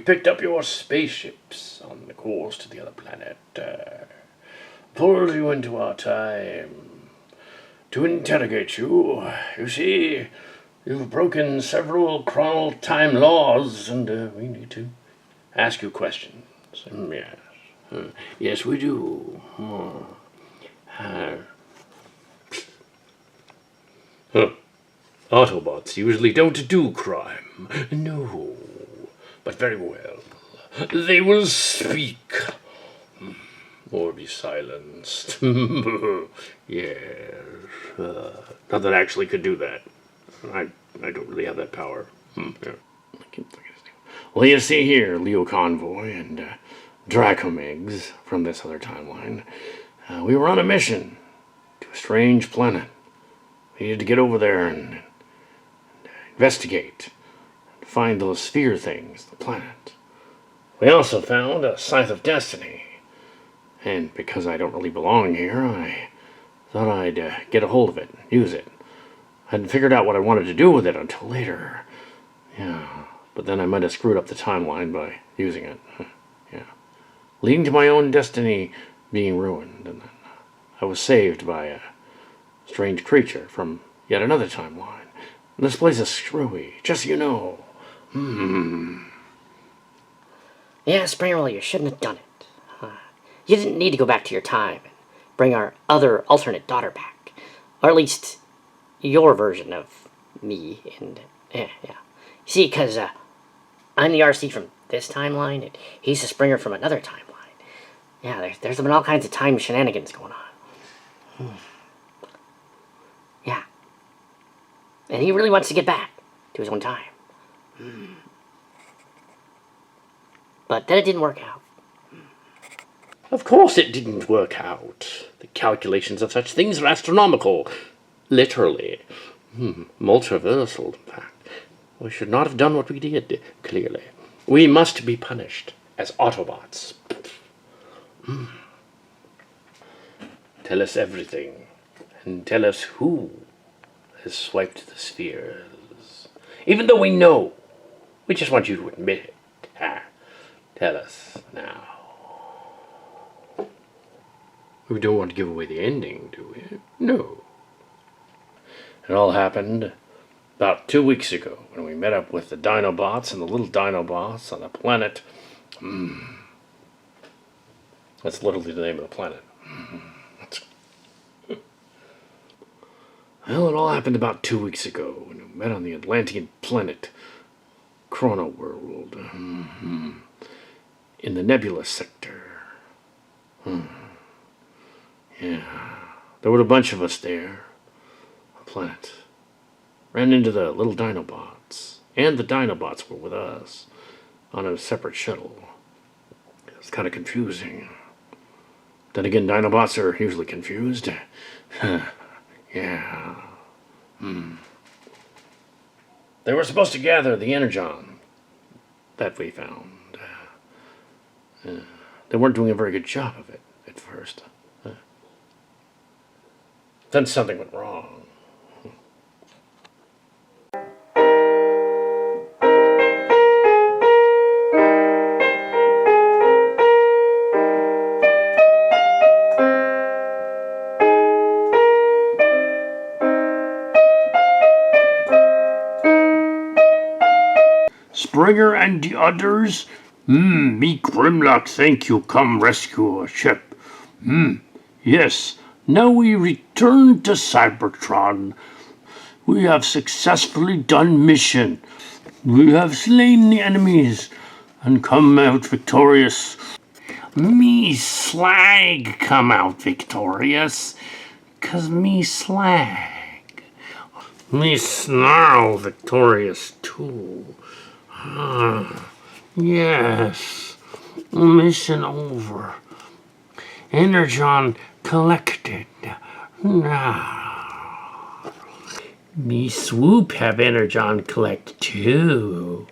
picked up your spaceships on the course to the other planet. Pulled you into our time to interrogate you. You see, you've broken several chronal time laws, and we need to ask you questions. Yes. Yes, we do. Autobots usually don't do crime. No. But very well. They will speak. Or be silenced. Yes. Not that I actually could do that. I don't really have that power. Yeah. Well, you see here, Leo Convoy and Dracomigs from this other timeline. We were on a mission to a strange planet. We needed to get over there and investigate and find those sphere things, the planet. We also found a Scythe of Destiny. And because I don't really belong here, I thought I'd get a hold of it, use it. I hadn't figured out what I wanted to do with it until later. Yeah, but then I might have screwed up the timeline by using it. Yeah. Leading to my own destiny being ruined. And then I was saved by a strange creature from yet another timeline. And this place is screwy, just so you know. Yeah, Springer, you shouldn't have done it. You didn't need to go back to your time and bring our other alternate daughter back. Or at least your version of me. And yeah. You see, because I'm the Arcee from this timeline, and he's the Springer from another timeline. Yeah, there's been all kinds of time shenanigans going on. Yeah. And he really wants to get back to his own time. But then it didn't work out. Of course it didn't work out. The calculations of such things are astronomical. Literally. Multiversal, in fact. We should not have done what we did, clearly. We must be punished as Autobots. Tell us everything. And tell us who has swiped the spheres. Even though we know. We just want you to admit it. Tell us now. We don't want to give away the ending, do we? No. It all happened about 2 weeks ago when we met up with the Dinobots and the little Dinobots on the planet. That's literally the name of the planet. Well, it all happened about 2 weeks ago when we met on the Atlantean planet, Chrono World, in the nebula sector. Yeah, there were a bunch of us there. A planet. Ran into the little Dinobots. And the Dinobots were with us on a separate shuttle. It was kind of confusing. Then again, Dinobots are usually confused. Yeah. They were supposed to gather the energon that we found. They weren't doing a very good job of it at first. Then something went wrong. Springer and the others? Me Grimlock thank you come rescue a ship. Yes. Now we return to Cybertron. We have successfully done mission. We have slain the enemies and come out victorious. Me slag come out victorious, 'cause me slag. Me snarl victorious too. Yes. Mission over. Energon collected. Now, me swoop have energon collect too.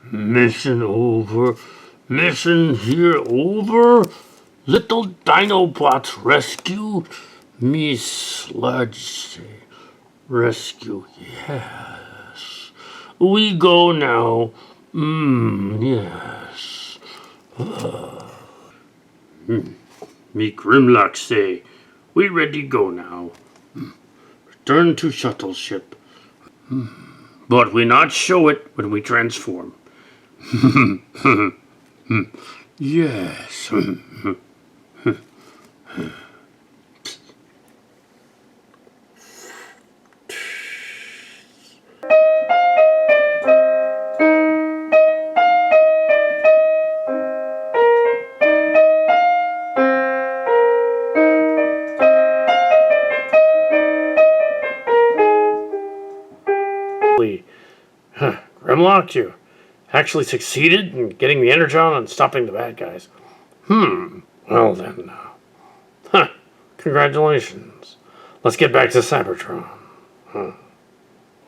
Mission over. Mission here over. Little Dinobots rescue. Me sludge rescue. Yes. We go now. Yes. Me Grimlock say, we ready go now. Return to shuttle ship. But we not show it when we transform. Yes. Grimlock, you actually succeeded in getting the energon and stopping the bad guys. Well then, congratulations. Let's get back to Cybertron.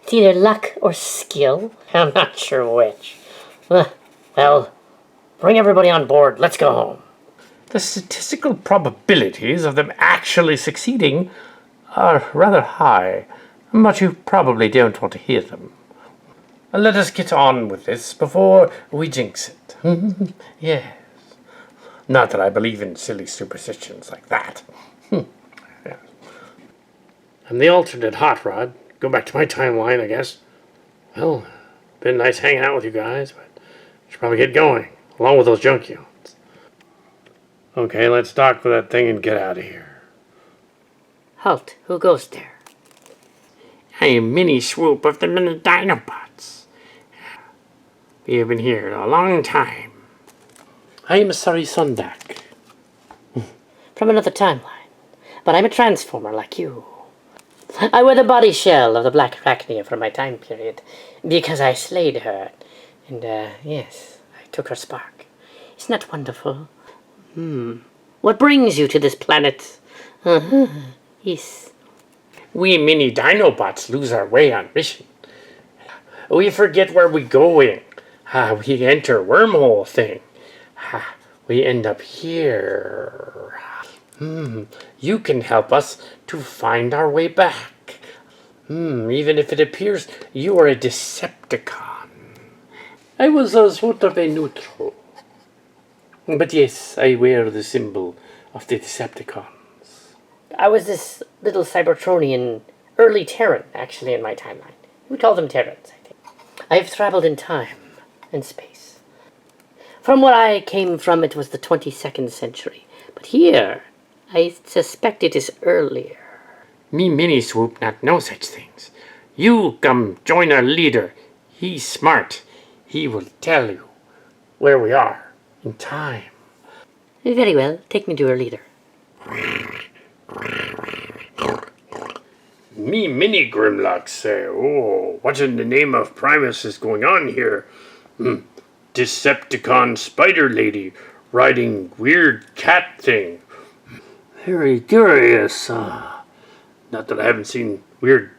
It's either luck or skill. I'm not sure which. Well, bring everybody on board. Let's go home. The statistical probabilities of them actually succeeding are rather high, but you probably don't want to hear them. Let us get on with this before we jinx it. Yes. Not that I believe in silly superstitions like that. Yeah. I'm the alternate Hot Rod. Go back to my timeline, I guess. Well, been nice hanging out with you guys, but I should probably get going, along with those Junkions. Okay, let's dock with that thing and get out of here. Halt. Who goes there? I am Mini Swoop of the Dinobots. We have been here a long time. I am Sari Sundac. From another timeline. But I'm a transformer like you. I wear the body shell of the Black Arachnia from my time period because I slayed her. And, yes, I took her spark. Isn't that wonderful? What brings you to this planet? Yes. We mini Dinobots lose our way on mission. We forget where we're going. We enter wormhole thing. We end up here. You can help us to find our way back. Even if it appears you are a Decepticon. I was sort of a neutral. But yes, I wear the symbol of the Decepticons. I was this little Cybertronian early Terran, actually, in my timeline. We call them Terrans, I think. I have traveled in time and space. From where I came from, it was the 22nd century. But here, I suspect it is earlier. Me Mini Swoop not know such things. You come join our leader. He's smart. He will tell you where we are in time. Very well. Take me to our leader. Me Mini Grimlock say, oh, what in the name of Primus is going on here? Decepticon spider lady riding weird cat thing. Very curious. Not that I haven't seen weird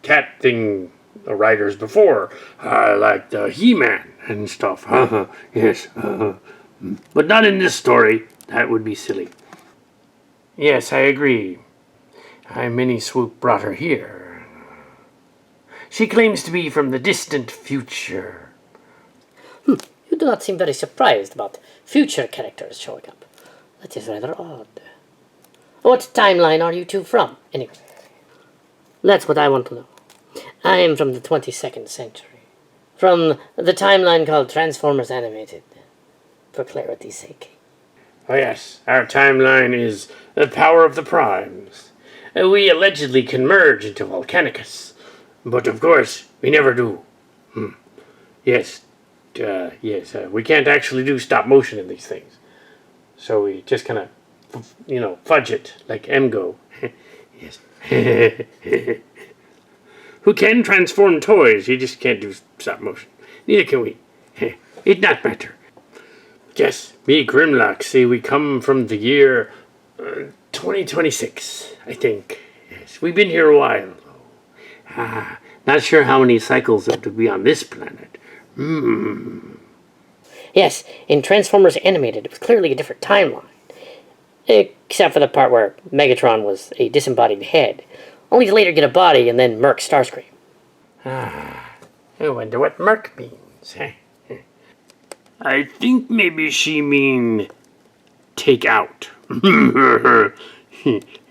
cat thing riders before, like the He-Man and stuff. Yes. But not in this story. That would be silly. Yes, I agree. I Mini Swoop brought her here. She claims to be from the distant future. You do not seem very surprised about future characters showing up. That is rather odd. What timeline are you two from, anyway? That's what I want to know. I am from the 22nd century. From the timeline called Transformers Animated. For clarity's sake. Oh yes, our timeline is the power of the primes. We allegedly can merge into Volcanicus. But of course, we never do. Yes, we can't actually do stop motion in these things. So we just kind of, fudge it like Emgo. Yes. Who can transform toys, you just can't do stop motion. Neither can we. It not matter. Yes, me Grimlock say we come from the year 2026, I think. Yes, we've been here a while. Not sure how many cycles it would be on this planet. Yes, in Transformers Animated, it was clearly a different timeline. Except for the part where Megatron was a disembodied head, only to later get a body and then murk Starscream. I wonder what Merc means. I think maybe she mean take out.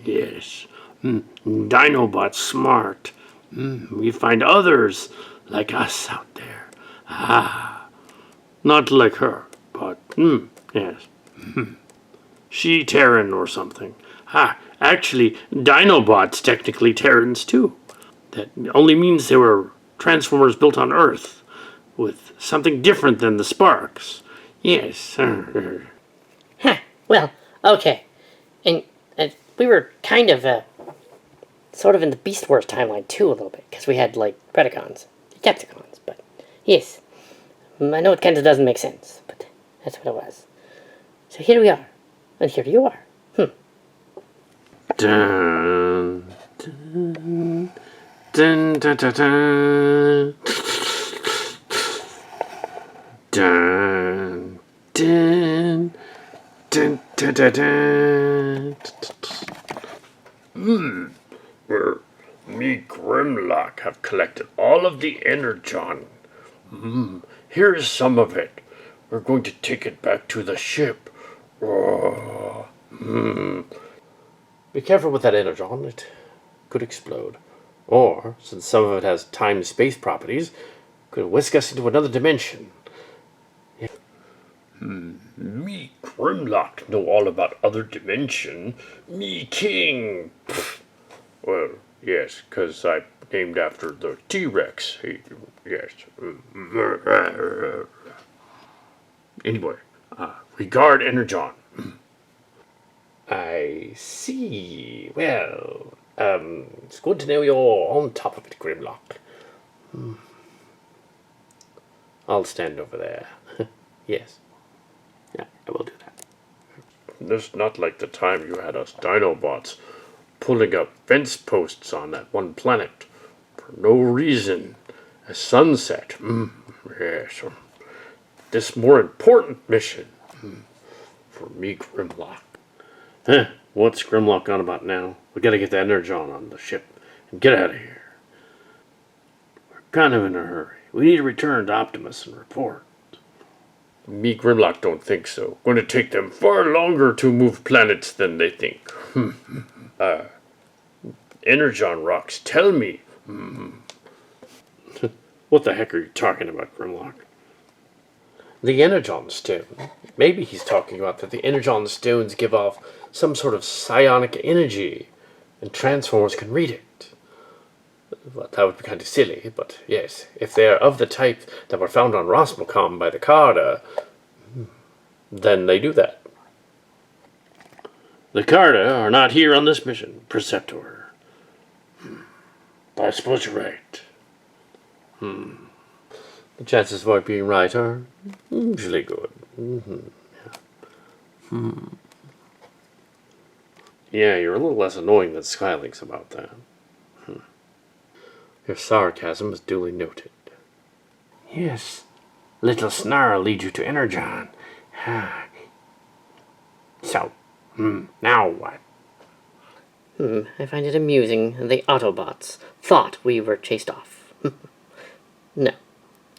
Yes. Dinobots smart. We find others like us out there. Not like her, but yes. She Terran or something. Actually, Dinobots technically Terrans too. That only means they were Transformers built on Earth, with something different than the sparks. Yes. Huh. Well, okay. And we were kind of, sort of in the Beast Wars timeline too a little bit, because we had, like, Predacons, Decepticons, but yes. I know it kind of doesn't make sense, but that's what it was. So here we are, and here you are. Dun, dun, dun, dun, dun, dun. Dun, dun, dun, dun, dun, dun. Me Grimlock have collected all of the energon. Here's some of it. We're going to take it back to the ship. Be careful with that energon, it could explode. Or, since some of it has time-space properties, could whisk us into another dimension. Me Grimlock know all about other dimension. Me king. Well, yes, 'cause I named after the T-Rex. Yes. Anyway, regard energon. I see. Well, it's good to know you're on top of it, Grimlock. I'll stand over there. Yes. Yeah, I will do that. It's not like the time you had us Dinobots pulling up fence posts on that one planet for no reason. A sunset. Yes. This more important mission for me, Grimlock. What's Grimlock on about now? We gotta get the energon on the ship and get out of here. We're kind of in a hurry. We need to return to Optimus and report. Me Grimlock don't think so. Going to take them far longer to move planets than they think. Energon rocks tell me. What the heck are you talking about, Grimlock? The energon stone. Maybe he's talking about that the energon stones give off some sort of psionic energy, and Transformers can read it. Well, that would be kind of silly, but yes, if they're of the type that were found on Rosmocom by the Karda, then they do that. The Karda are not here on this mission, Perceptor. I suppose you're right. The chances of our being right are usually good. Yeah, you're a little less annoying than Skylinks about that. Your sarcasm is duly noted. Yes, little snarl leads you to energon. So, now what? I find it amusing the Autobots thought we were chased off. No.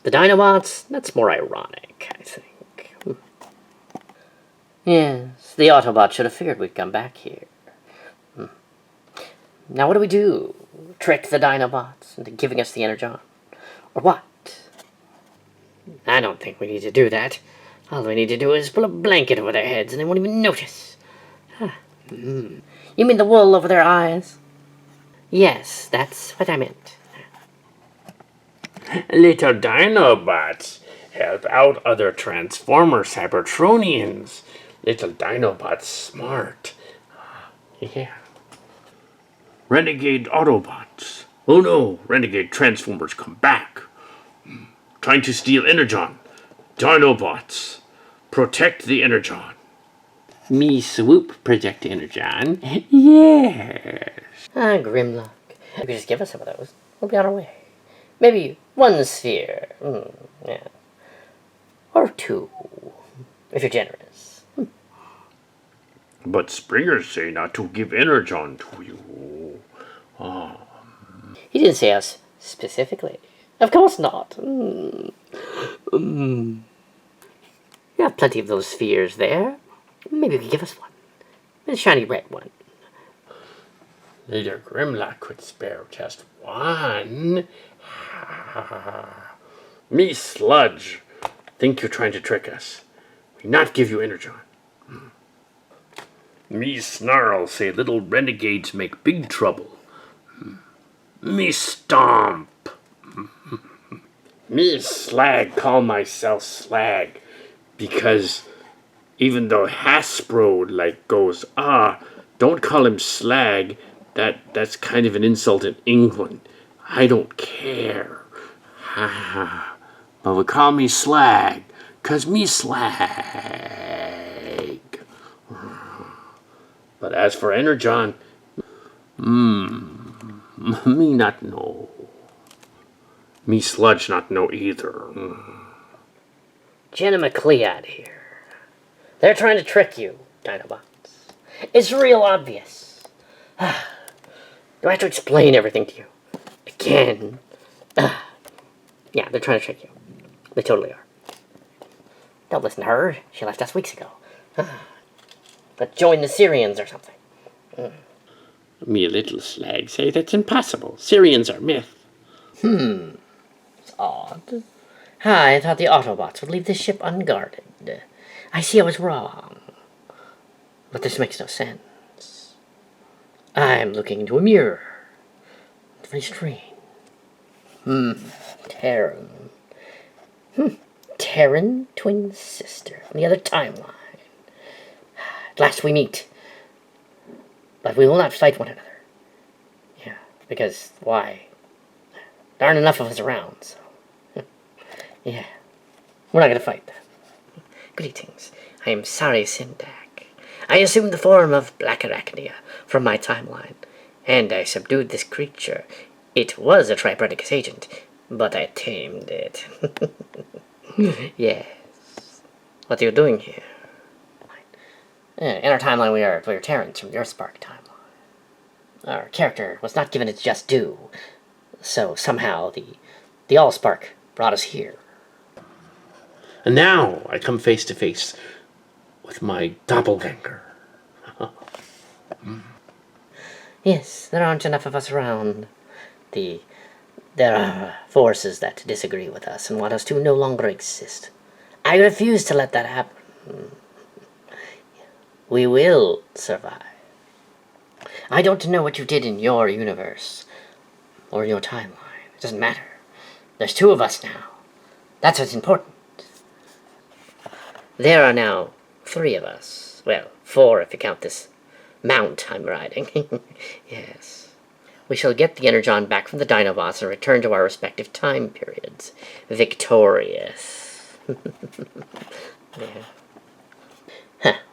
The Dinobots, that's more ironic, I think. Yes, the Autobots should have figured we'd come back here. Now what do? Trick the Dinobots into giving us the energon? Or what? I don't think we need to do that. All we need to do is pull a blanket over their heads and they won't even notice. You mean the wool over their eyes? Yes, that's what I meant. Little Dinobots help out other Transformer Cybertronians. Little Dinobots smart. Yeah. Renegade Autobots. Oh no, renegade Transformers come back. Trying to steal energon. Dinobots. Protect the energon. Me swoop project energon. Yes. Grimlock. If you just give us some of those, we'll be on our way. Maybe one sphere. Yeah. Or two, if you're generous. But Springer say not to give energon to you. He didn't say us specifically. Of course not. You have plenty of those spheres there. Maybe you could give us one. A shiny red one. Leader Grimlock could spare just one. Me Sludge. Think you're trying to trick us. We not give you energon. Me Snarl say little renegades make big trouble. Me Stomp. Me Slag call myself Slag because even though Hasbro goes, don't call him Slag. That's kind of an insult in England. I don't care. But we call me Slag, 'cause me Slag. But as for energon, me not know. Me Sludge not know either. Jennah McLeod here. They're trying to trick you, Dinobots. It's real obvious. Do I have to explain everything to you? Again? Yeah, they're trying to trick you. They totally are. Don't listen to her. She left us weeks ago. But join the Syrians or something. Me little Slag say that's impossible. Syrians are myth. It's odd. I thought the Autobots would leave this ship unguarded. I see I was wrong. But this makes no sense. I'm looking into a mirror. It's very strange. Terran. Terran twin sister on the other timeline. At last we meet. But we will not fight one another. Yeah, because why? There aren't enough of us around, so. Yeah. We're not gonna fight then. Greetings. I am Sari Sundac. I assumed the form of Black Arachnia from my timeline, and I subdued this creature. It was a Tribreticus agent, but I tamed it. Yes. What are you doing here? In our timeline, we are Terrans from the Earthspark timeline. Our character was not given its just due, so somehow the Allspark brought us here. And now I come face to face with my doppelganger. Yes, there aren't enough of us around. There are forces that disagree with us and want us to no longer exist. I refuse to let that happen. We will survive. I don't know what you did in your universe or your timeline. It doesn't matter. There's 2 of us now. That's what's important. There are now 3 of us. Well, 4 if you count this mount I'm riding. Yes. We shall get the energon back from the Dinobots and return to our respective time periods. Victorious. Yeah.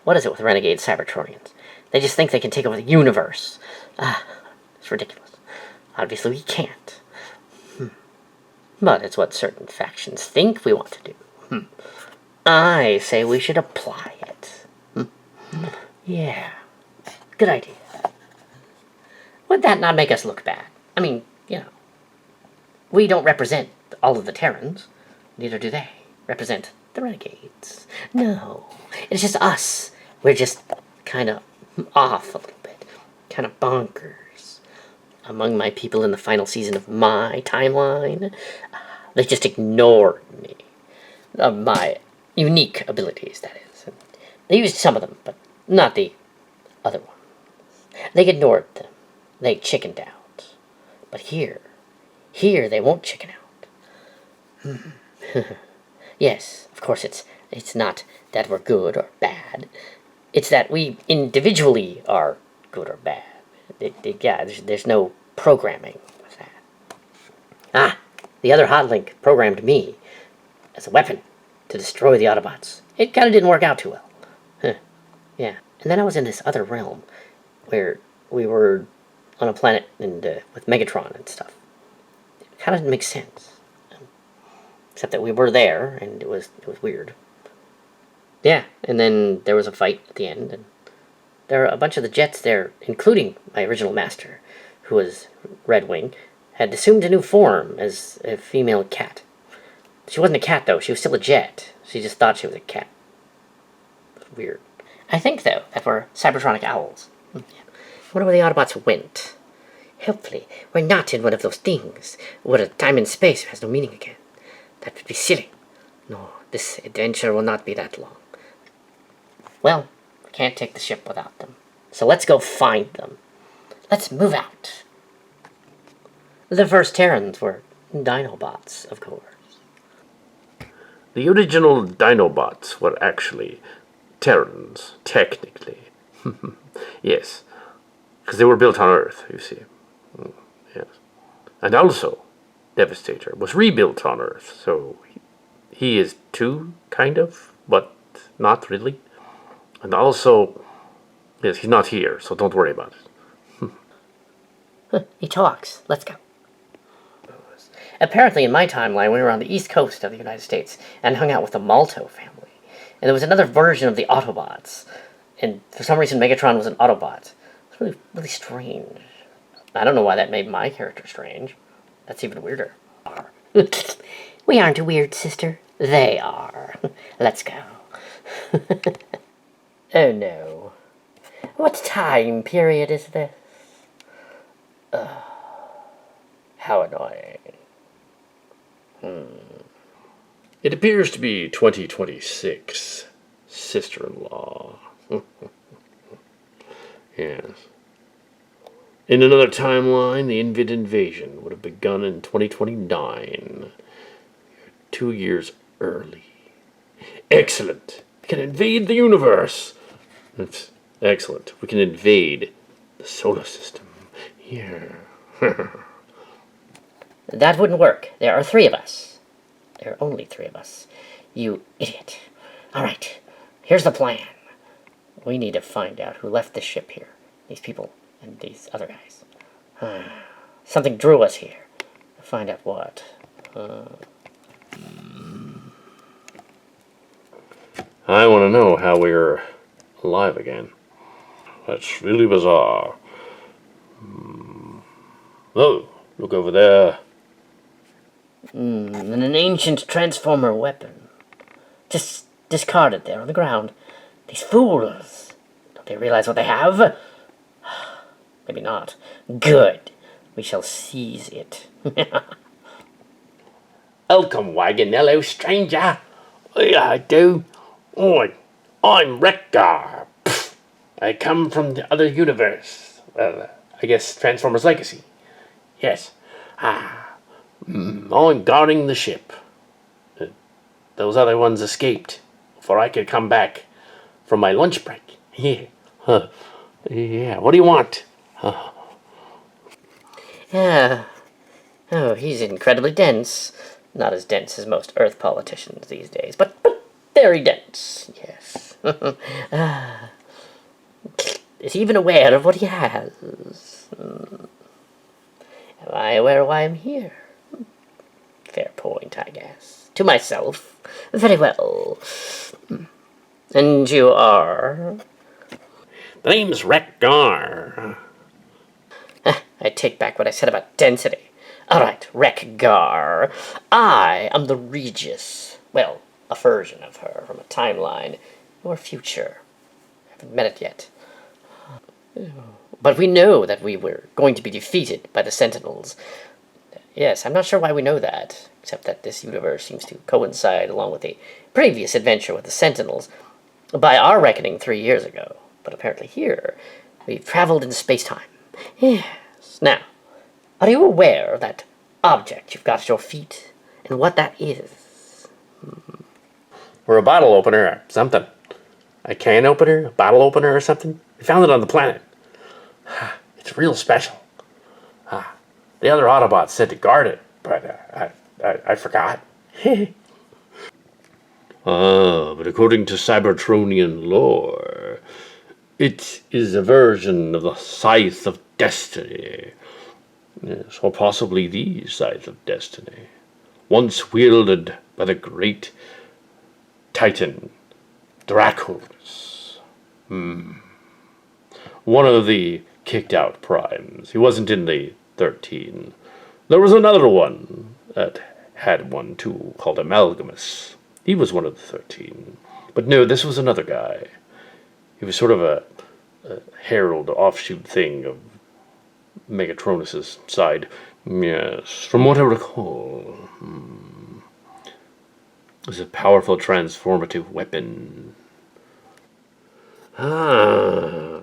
What is it with renegade cybertronians? They just think they can take over the universe. It's ridiculous. Obviously we can't. But it's what certain factions think we want to do. I say we should apply it. Yeah. Good idea. Would that not make us look bad? I mean, we don't represent all of the Terrans. Neither do they represent the renegades. No. It's just us. We're just kind of off a little bit. Kind of bonkers. Among my people in the final season of my timeline, they just ignored me. My unique abilities, that is. They used some of them, but not the other ones. They ignored them. They chickened out. But here they won't chicken out. Yes, of course it's not that we're good or bad. It's that we individually are good or bad. There's no programming with that. The other hot link programmed me as a weapon to destroy the Autobots. It kind of didn't work out too well. Yeah. And then I was in this other realm where we were on a planet and with Megatron and stuff. It kind of didn't make sense. Except that we were there, and it was weird. Yeah, and then there was a fight at the end, and there are a bunch of the Jets there, including my original master, who was Red Wing, had assumed a new form as a female cat. She wasn't a cat, though. She was still a Jet. She just thought she was a cat. weird. I think, though, that we're cybertronic owls. I wonder where the Autobots went. Hopefully, we're not in one of those things where time and space has no meaning again. That would be silly. No, this adventure will not be that long. Well, we can't take the ship without them. So let's go find them. Let's move out. The first Terrans were Dinobots, of course. The original Dinobots were actually Terrans, technically. Yes, because they were built on Earth, you see. Yes. And also, Devastator was rebuilt on Earth, so he is too, kind of, but not really. And also, yes, he's not here, so don't worry about it. He talks. Let's go. Apparently, in my timeline, we were on the east coast of the United States and hung out with the Malto family. And there was another version of the Autobots. And for some reason, Megatron was an Autobot. It's really, really strange. I don't know why that made my character strange. That's even weirder. We aren't weird, sister. They are. Let's go. Oh no. What time period is this? How annoying. It appears to be 2026, sister-in-law. Yes. In another timeline, the Invid invasion would have begun in 2029. 2 years early. Excellent. We can invade the universe. That's excellent. We can invade the solar system. Here. That wouldn't work. There are 3 of us. There are only 3 of us. You idiot. Alright, here's the plan. We need to find out who left this ship here. These people and these other guys. Something drew us here. Find out what. I want to know how we're alive again. That's really bizarre. Oh, look over there. An ancient transformer weapon. Just discarded there on the ground. These fools. Don't they realize what they have? Maybe not. Good. We shall seize it. Welcome, Wagonello, stranger. I do. I'm Wreckgar. I come from the other universe. Well, I guess Transformers Legacy. Yes. I'm guarding the ship. Those other ones escaped before I could come back from my lunch break. Yeah. Yeah, what do you want? Yeah. Oh, he's incredibly dense. Not as dense as most Earth politicians these days, but very dense, yes. Is he even aware of what he has? Am I aware why I'm here? Fair point, I guess. To myself. Very well. And you are? The name's Wreckgar. I take back what I said about density. Alright, Wreckgar. I am the Regis. Well, a version of her from a timeline or future. I haven't met it yet. But we know that we were going to be defeated by the Sentinels. Yes, I'm not sure why we know that, except that this universe seems to coincide along with the previous adventure with the Sentinels, by our reckoning 3 years ago. But apparently here, we've traveled in space-time. Yes. Now, are you aware of that object you've got at your feet, and what that is? Or a bottle opener or something. A can opener, a bottle opener or something. We found it on the planet. It's real special. The other Autobots said to guard it, but I forgot. But according to Cybertronian lore, it is a version of the Scythe of Destiny. Yes, or possibly the Scythe of Destiny. Once wielded by the great Titan, Dracos. One of the kicked-out primes. He wasn't in the 13. There was another one that had one too, called Amalgamus. He was one of the 13. But no, this was another guy. He was sort of a herald, offshoot thing of Megatronus's side. Yes, from what I recall. It was a powerful transformative weapon. Ah,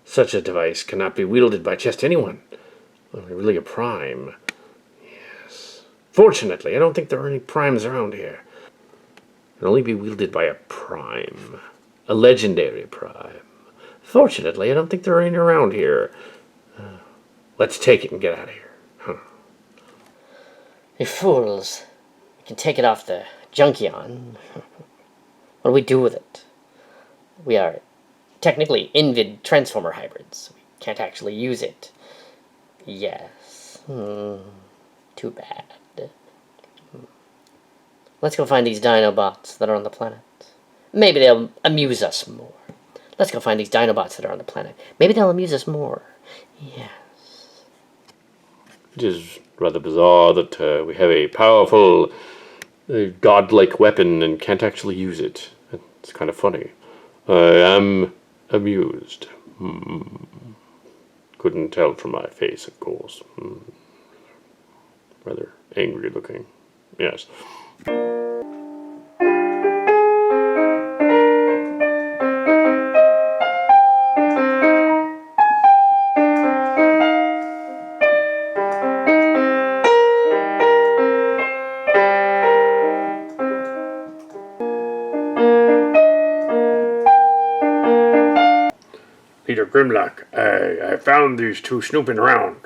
such a device cannot be wielded by just anyone. Only really a prime. Yes. Fortunately, I don't think there are any primes around here. It can only be wielded by a prime. A legendary prime. Fortunately, I don't think there are any around here. Let's take it and get out of here. You fools. You can take it off the Junkion. What do we do with it? We are technically invid transformer hybrids. We can't actually use it. Yes. Too bad. Let's go find these Dinobots that are on the planet. Maybe they'll amuse us more. Let's go find these Dinobots that are on the planet. Maybe they'll amuse us more. Yes. It is rather bizarre that we have a powerful, godlike weapon and can't actually use it. It's kind of funny. I am amused. Couldn't tell from my face, of course. Rather angry looking. Yes. Peter Grimlock, I found these two snooping around.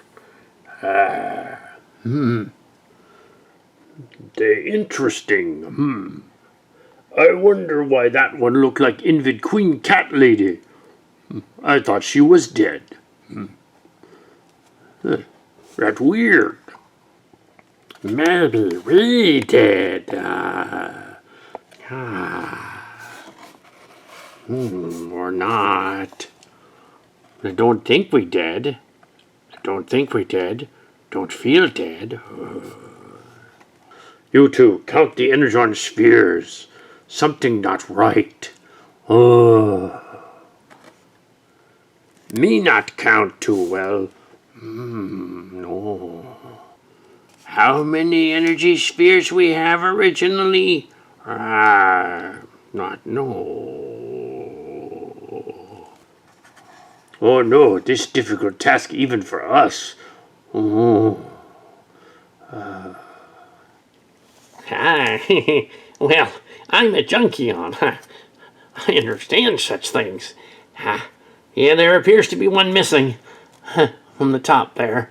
They're interesting. I wonder why that one looked like Invid Queen Cat Lady. I thought she was dead. That's weird. Maybe we did. Or not. I don't think we did. Don't feel dead. You two, count the energon spheres. Something not right. Me not count too well. No. How many energy spheres we have originally? Not no. Oh no, this difficult task even for us. Hi. Well, I'm a Junkion. I understand such things. Yeah, there appears to be one missing. From the top there.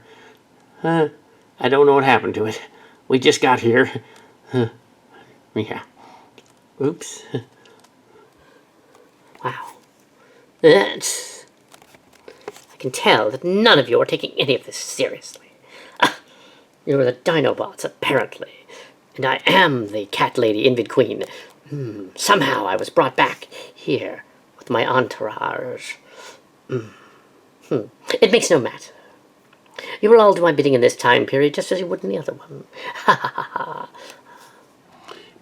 I don't know what happened to it. We just got here. Yeah. Oops. Wow. I can tell that none of you are taking any of this seriously. You're the Dinobots, apparently. And I am the Cat Lady Invid Queen. Somehow I was brought back here with my entourage. It makes no matter. You will all do my bidding in this time period just as you would in the other one. Ha ha ha ha.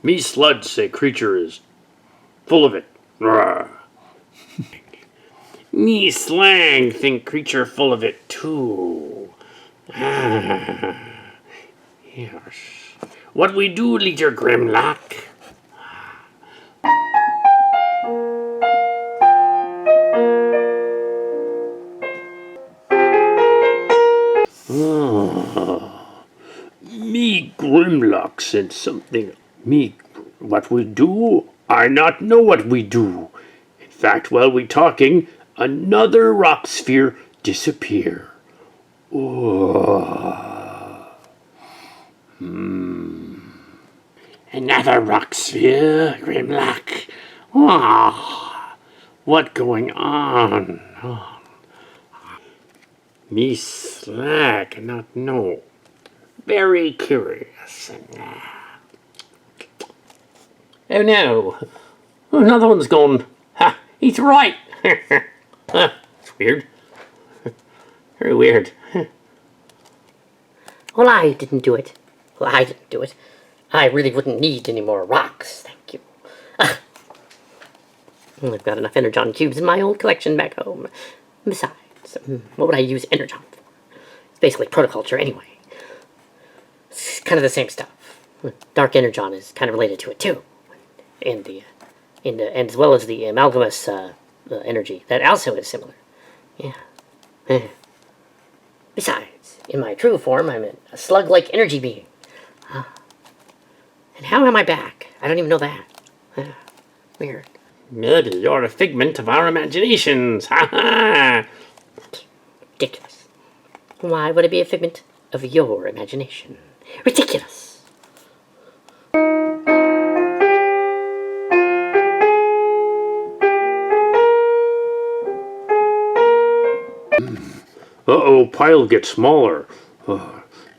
Me sluds say creature is full of it. Rawr. Me slang think creature full of it too. Yes. What we do, Leader Grimlock? Me Grimlock said something. What we do? I not know what we do. In fact, while we talking, another rock sphere disappear. Another rock sphere, Grimlock. What going on? Me slack, not know. Very curious. Oh no. Another one's gone. Ha! He's right. It's weird. Very weird. Well, I didn't do it. I really wouldn't need any more rocks, thank you. I've got enough energon cubes in my old collection back home. Besides, what would I use energon for? It's basically protoculture anyway. It's kind of the same stuff. Dark energon is kind of related to it too, and and as well as the amalgamous energy that also is similar. Yeah. Besides, in my true form, I'm a slug-like energy being. And how am I back? I don't even know that. Weird. Maybe you're a figment of our imaginations. Ha ha! Ridiculous. Why would it be a figment of your imagination? Ridiculous. Uh-oh, pile gets smaller.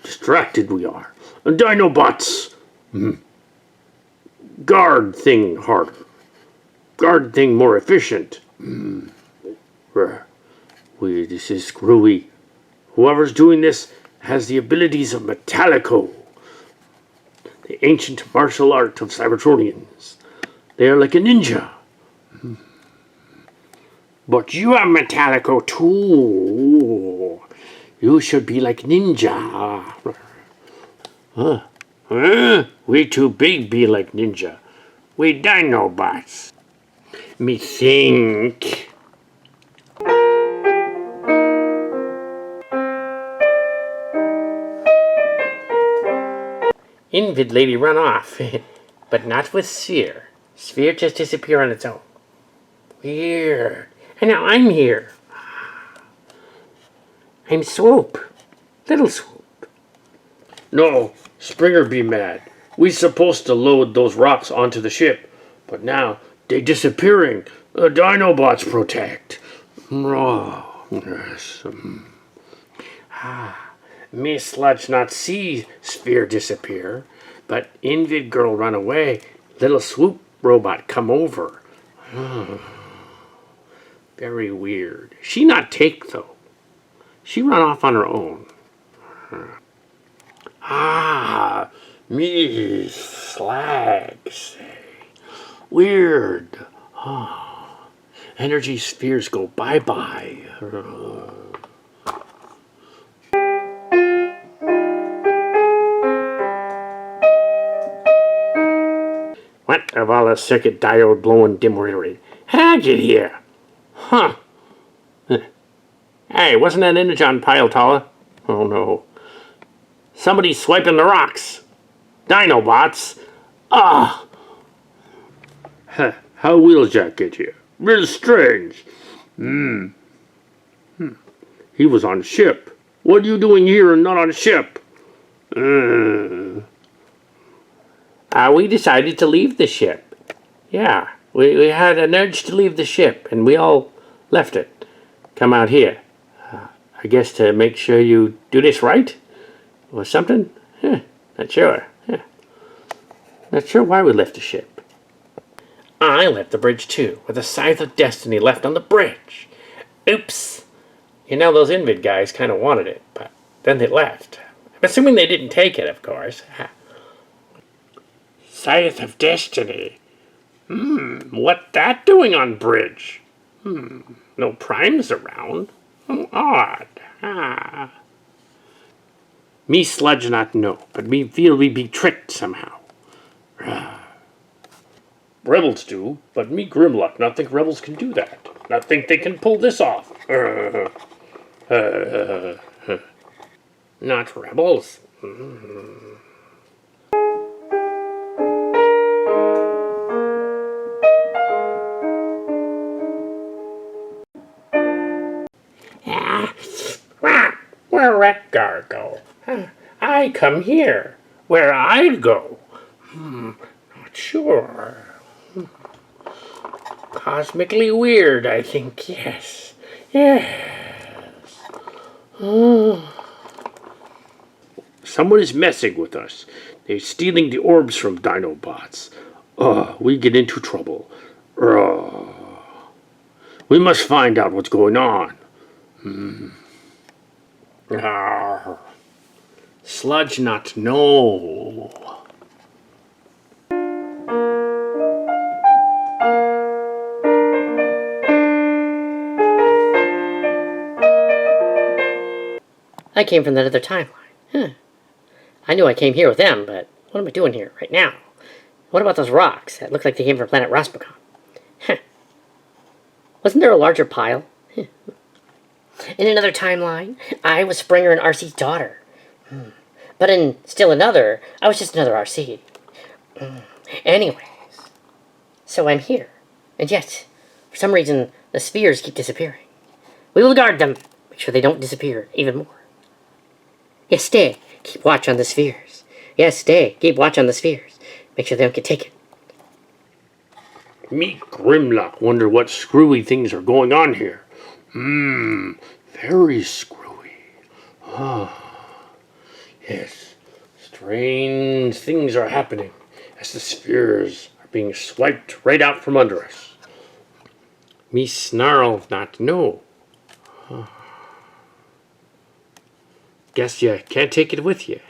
Distracted we are. Dinobots! Guard thing harder. Guard thing more efficient. This is screwy. Whoever's doing this has the abilities of Metallico, the ancient martial art of Cybertronians. They are like a ninja. But you are Metallico too. You should be like Ninja. We too big be like Ninja. We Dinobots. Me think. Invid lady run off, but not with Sphere. Sphere just disappear on its own. Weird. And now I'm here. I'm Swoop. Little Swoop. No, Springer be mad. We supposed to load those rocks onto the ship, but now they disappearing. The Dinobots protect. Oh, yes. Me sludge not see Sphere disappear, but Invid girl run away. Little Swoop robot come over. Very weird. She not take though. She run off on her own. Me slags. Weird. Energy spheres go bye-bye. What of all the circuit diode blowing dimwittery? How'd I get here? Huh. Hey, wasn't that energon pile taller? Oh no. Somebody's swiping the rocks. Dinobots. How Wheeljack get here? Real strange. He was on ship. What are you doing here and not on ship? We decided to leave the ship. Yeah, we had an urge to leave the ship, and we all left it. Come out here. I guess to make sure you do this right? Or something? Not sure. Not sure why we left the ship. I left the bridge too, with a Scythe of Destiny left on the bridge. Oops. You know, those Invid guys kind of wanted it, but then they left. I'm assuming they didn't take it, of course. Scythe of Destiny. What that doing on bridge? No primes around. Odd. Me sludge not know, but me feel we be tricked somehow. Rebels do, but me Grimlock not think rebels can do that. Not think they can pull this off. Not rebels. Where Wreck-Gar go? I come here. Where I go? Not sure. Cosmically weird, I think, yes. Yes. Someone is messing with us. They're stealing the orbs from Dinobots. We get into trouble. We must find out what's going on. Sludge not know. I came from that other timeline. Huh. I knew I came here with them, but what am I doing here right now? What about those rocks that look like they came from planet Raspicon? Huh. Wasn't there a larger pile? Huh. In another timeline, I was Springer and Arcee's daughter. But in still another, I was just another Arcee. Anyways, so I'm here. And yet, for some reason, the spheres keep disappearing. We will guard them, make sure they don't disappear even more. Yes, stay. Keep watch on the spheres. Yes, stay. Keep watch on the spheres. Make sure they don't get taken. Me Grimlock wonder what screwy things are going on here. Very screwy. Yes, strange things are happening as the spheres are being swiped right out from under us. Me snarl not know. Guess you can't take it with you.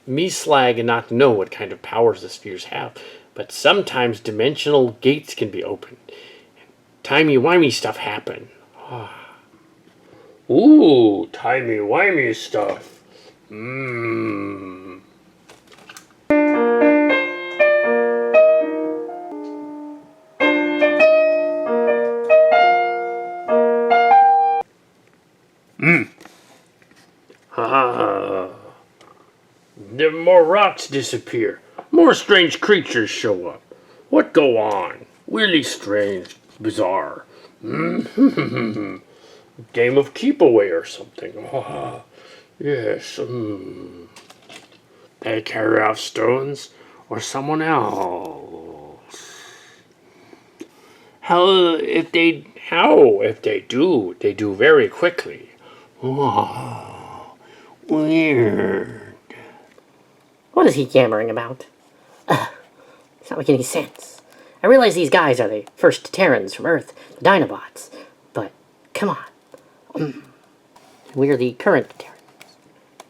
Me slag and not know what kind of powers the spheres have, but sometimes dimensional gates can be opened. Timey-wimey stuff happen. Ooh, timey-wimey stuff. The more rocks disappear. More strange creatures show up. What go on? Really strange, bizarre. Game of keep away or something. Yes. They carry off stones or someone else. How if they do very quickly. Weird. What is he yammering about? It's not making any sense. I realize these guys are the first Terrans from Earth, the Dinobots, but come on. We're the current Terrans.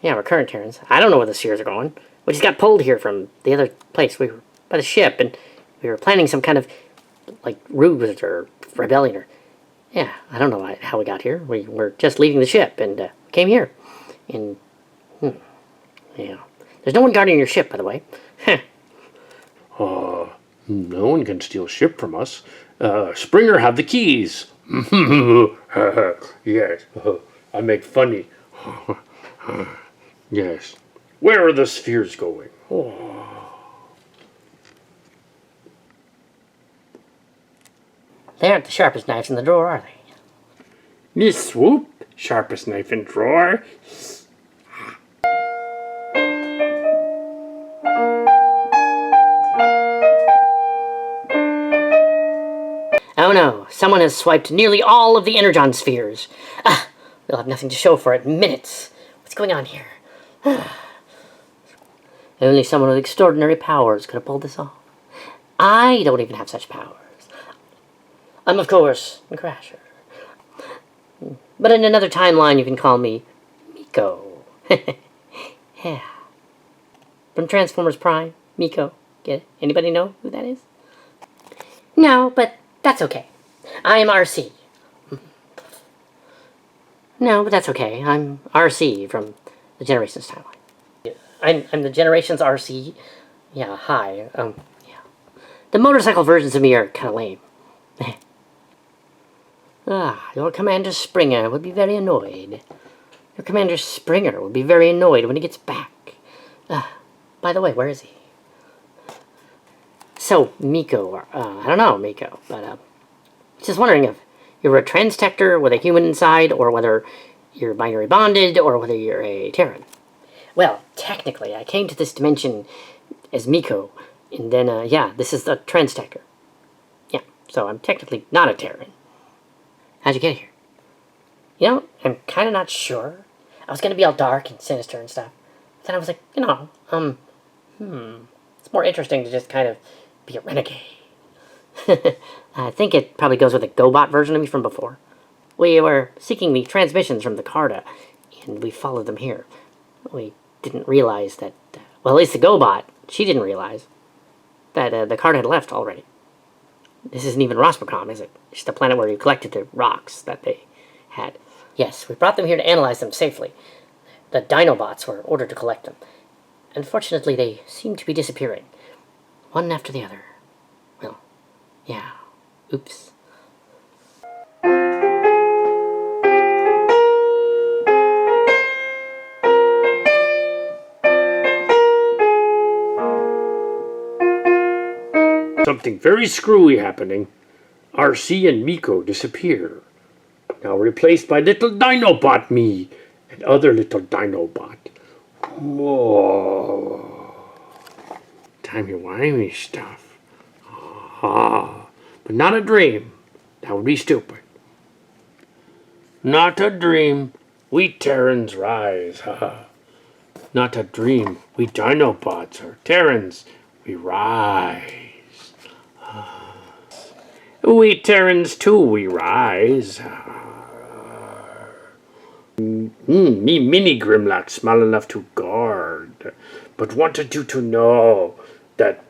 Yeah, we're current Terrans. I don't know where the spheres are going. We just got pulled here from the other place. We were by the ship, and we were planning some kind of, like, ruse or rebellion or... Yeah, I don't know how we got here. We were just leaving the ship, and came here. And... yeah. There's no one guarding your ship, by the way. No one can steal ship from us. Springer have the keys. Yes, I make funny. Yes. Where are the spheres going? They aren't the sharpest knives in the drawer, are they? Yes, swoop. Sharpest knife in drawer. Oh no, someone has swiped nearly all of the energon spheres. We'll have nothing to show for it in minutes. What's going on here? Only someone with extraordinary powers could have pulled this off. I don't even have such powers. I'm, of course, a Crasher. But in another timeline, you can call me Miko. Yeah. From Transformers Prime, Miko. Get it? Anybody know who that is? No, but that's okay. I am Arcee. No, but that's okay. I'm Arcee from the Generations timeline. I'm the Generations Arcee. Yeah, hi. Yeah. The motorcycle versions of me are kind of lame. Your Commander Springer would be very annoyed. Your Commander Springer would be very annoyed when he gets back. By the way, where is he? So, Miko, I don't know, Miko, but, just wondering if you're a transtector with a human inside, or whether you're binary bonded, or whether you're a Terran. Well, technically, I came to this dimension as Miko, and then, yeah, this is the transtector. Yeah, so I'm technically not a Terran. How'd you get here? You know, I'm kind of not sure. I was going to be all dark and sinister and stuff. Then I was like, you know, it's more interesting to just kind of be a renegade. I think it probably goes with the GoBot version of me from before. We were seeking the transmissions from the Karda, and we followed them here. We didn't realize that, well, at least the GoBot, she didn't realize that the Karda had left already. This isn't even Raspicon, is it? It's just a planet where you collected the rocks that they had. Yes, we brought them here to analyze them safely. The Dinobots were ordered to collect them. Unfortunately, they seem to be disappearing. One after the other. Well, yeah. Oops. Something very screwy happening. Arcee and Miko disappear. Now replaced by little Dinobot me and other little Dinobot. Whoa. Timey-wimey stuff. Ah, but not a dream. That would be stupid. Not a dream. We Terrans rise. Not a dream. We Dinobots or Terrans. We rise. We Terrans too, we rise. Me mini Grimlock, small enough to guard, but wanted you to know that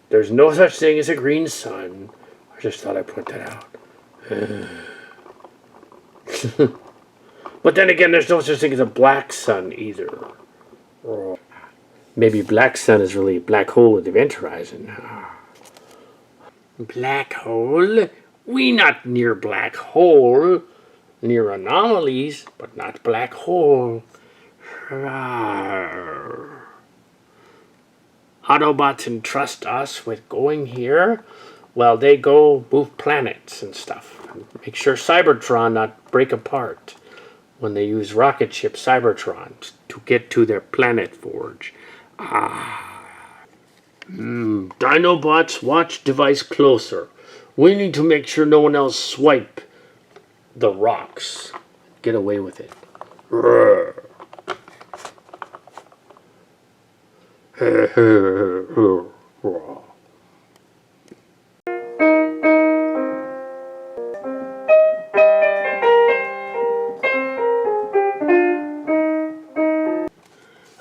there's no such thing as a green sun. I just thought I'd point that out. But then again, there's no such thing as a black sun either. Or maybe black sun is really a black hole with event horizon. Black hole? We not near black hole. Near anomalies, but not black hole. Autobots entrust us with going here while they go move planets and stuff. Make sure Cybertron not break apart when they use rocket ship Cybertron to get to their planet forge. Dinobots, watch device closer. We need to make sure no one else swipe the rocks. Get away with it.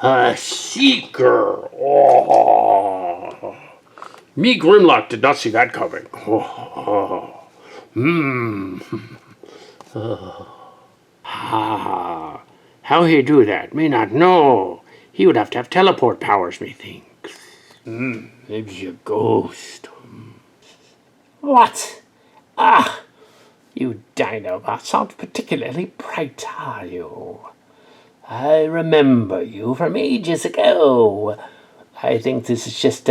A seeker. Oh. Me Grimlock did not see that coming. How he do that? Me not know. He would have to have teleport powers, methinks. Maybe a ghost. What? You Dinobots aren't particularly bright, are you? I remember you from ages ago. I think this is just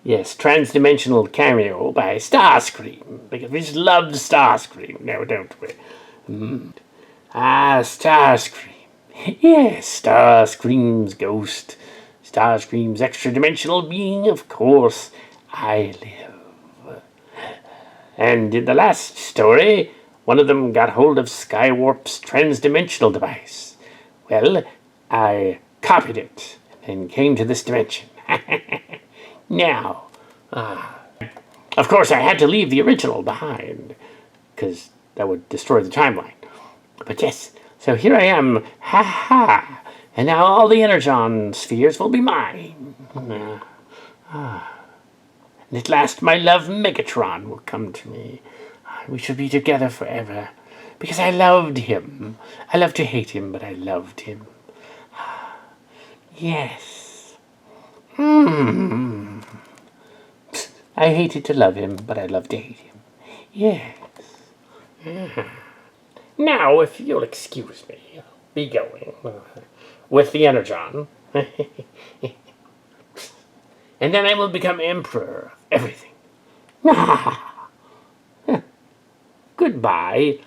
yes, trans-dimensional cameo by Starscream, because we just love Starscream, no, don't we? Starscream. Yes, Starscream's ghost. Starscream's extra-dimensional being, of course. I live. And in the last story, one of them got hold of Skywarp's trans-dimensional device. Well, I copied it and came to this dimension. Now, of course I had to leave the original behind, because that would destroy the timeline. But yes, so here I am, and now all the energon spheres will be mine. And at last my love Megatron will come to me. We shall be together forever, because I loved him. I love to hate him, but I loved him. Yes. I hated to love him, but I love to hate him. Yes. Now, if you'll excuse me, I'll be going with the energon. And then I will become emperor of everything. Goodbye.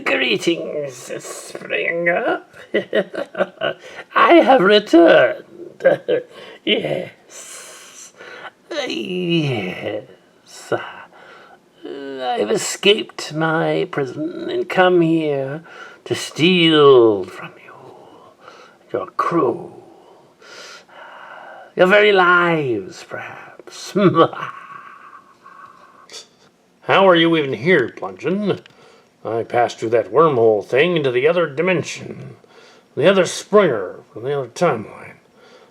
Greetings, Springer. I have returned. Yes. Yes. I've escaped my prison and come here to steal from you, your crew, your very lives, perhaps. How are you even here, Plungin? I passed through that wormhole thing into the other dimension. The other Springer from the other timeline.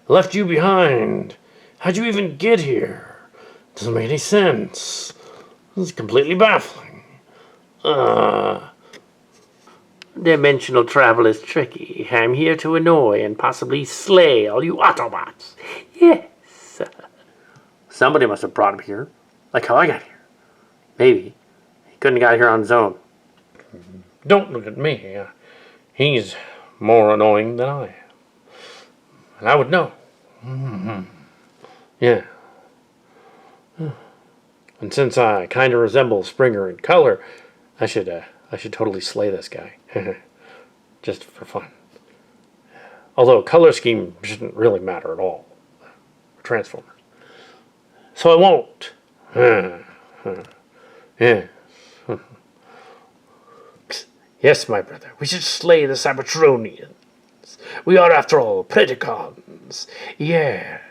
I left you behind. How'd you even get here? Doesn't make any sense. It's completely baffling. Dimensional travel is tricky. I'm here to annoy and possibly slay all you Autobots. Yes. Somebody must have brought him here. Like how I got here. Maybe. He couldn't have got here on his own. Don't look at me. He's more annoying than I am. And I would know. Yeah. And since I kind of resemble Springer in color, I should totally slay this guy. Just for fun. Although color scheme shouldn't really matter at all. Transformers. So I won't. Yeah. Yes, my brother, we should slay the Cybertronians. We are, after all, Predacons. Yes.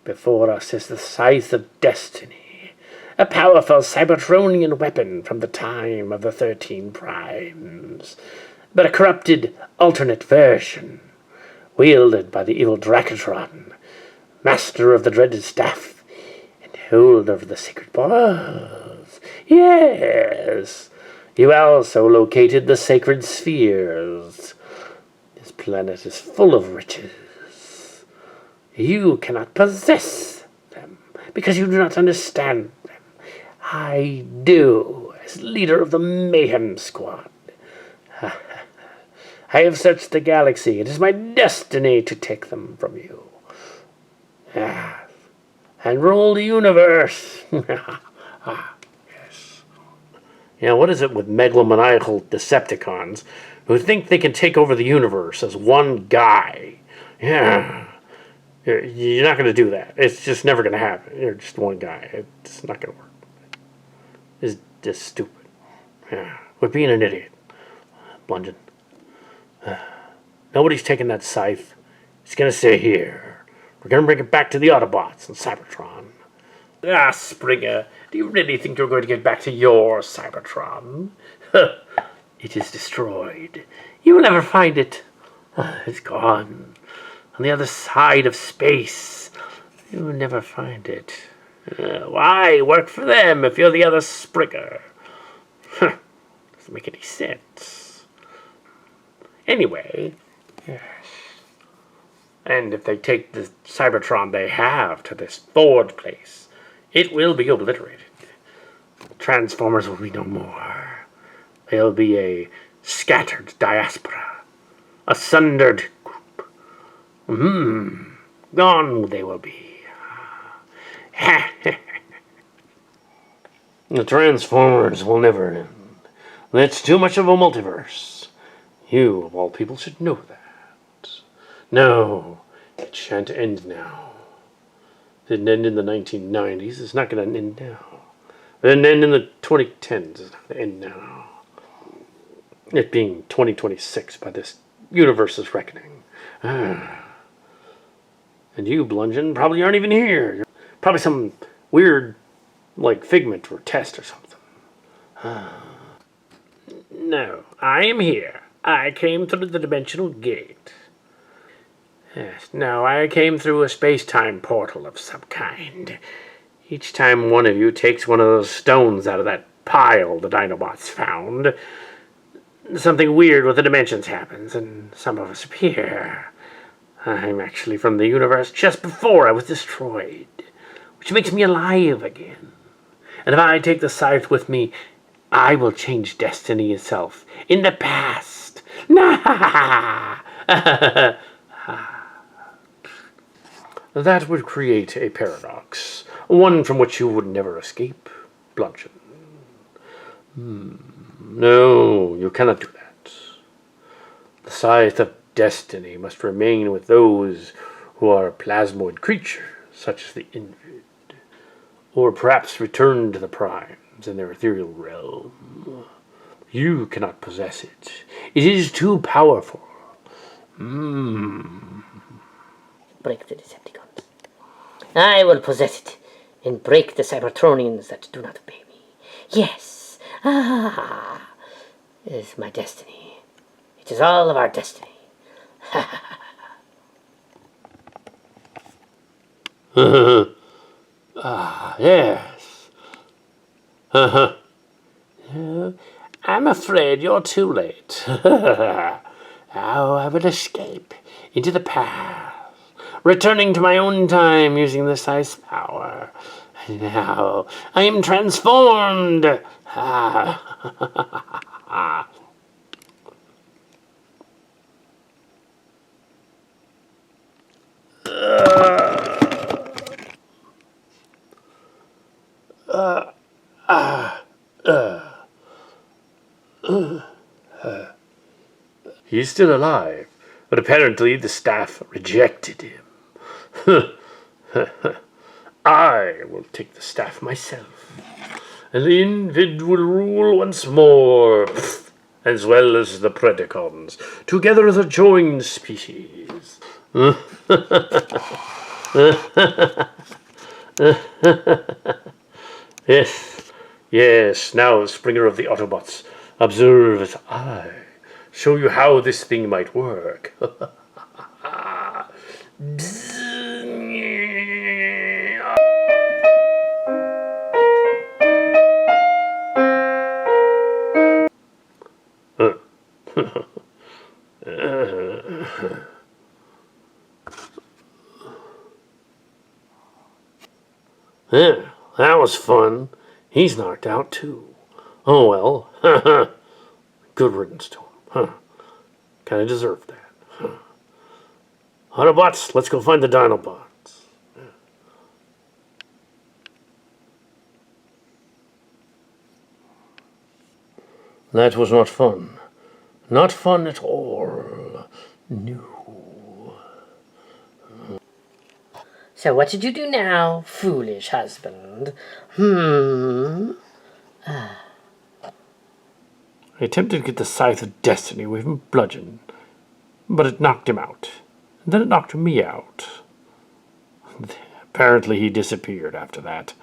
Before us is the Scythe of Destiny, a powerful Cybertronian weapon from the time of the 13 Primes, but a corrupted alternate version, wielded by the evil DracoTron, master of the dreaded staff, and holder of the sacred balls. Yes, you also located the sacred spheres. This planet is full of riches. You cannot possess them because you do not understand them. I do, as leader of the Mayhem Squad. I have searched the galaxy. It is my destiny to take them from you. And rule the universe. Yes. Yeah, what is it with megalomaniacal Decepticons who think they can take over the universe as one guy? Yeah. You're not going to do that. It's just never going to happen. You're just one guy. It's not going to work. It's just stupid. Yeah. We're being an idiot. Blungin. Nobody's taking that scythe. It's going to stay here. We're going to bring it back to the Autobots and Cybertron. Springer, do you really think you're going to get back to your Cybertron? It is destroyed. You will never find it. It's gone. On the other side of space. You will never find it. Why work for them if you're the other Springer? Doesn't make any sense. Anyway, yes. And if they take the Cybertron they have to this Ford place, it will be obliterated. Transformers will be no more. They'll be a scattered diaspora, a sundered group. Gone they will be. The Transformers will never end. That's too much of a multiverse. You, of all people, should know that. No, it shan't end now. It didn't end in the 1990s. It's not going to end now. It didn't end in the 2010s. It's not going to end now. It being 2026 by this universe's reckoning. And you, Blungin, probably aren't even here. You're probably some weird, like, figment or test or something. No, I am here. I came through the dimensional gate. Yes, no, I came through a space-time portal of some kind. Each time one of you takes one of those stones out of that pile the Dinobots found, something weird with the dimensions happens, and some of us appear. I'm actually from the universe just before I was destroyed, which makes me alive again. And if I take the scythe with me, I will change destiny itself in the past. That would create a paradox, one from which you would never escape, Blungin. No, you cannot do that. The Scythe of Destiny must remain with those who are plasmoid creatures, such as the Invid, or perhaps return to the Primes in their ethereal realm. You cannot possess it. It is too powerful. Break the Decepticons. I will possess it and break the Cybertronians that do not obey me. Yes, it is my destiny. It is all of our destiny. Yes. I'm afraid you're too late. Now I will escape into the past, returning to my own time using the Scythe's power. Now I am transformed. He's still alive, but apparently the staff rejected him. I will take the staff myself, and the Invid will rule once more, as well as the Predacons, together as a joined species. Yes, now, Springer of the Autobots, observe as I show you how this thing might work. Yeah, that was fun. He's knocked out too. Oh well. Good riddance to him. Kinda deserved that. Autobots, let's go find the Dinobots. That was not fun. Not fun at all. No. So what did you do now, foolish husband? I attempted to get the Scythe of Destiny with him bludgeon, but it knocked him out. And then it knocked me out. Apparently he disappeared after that.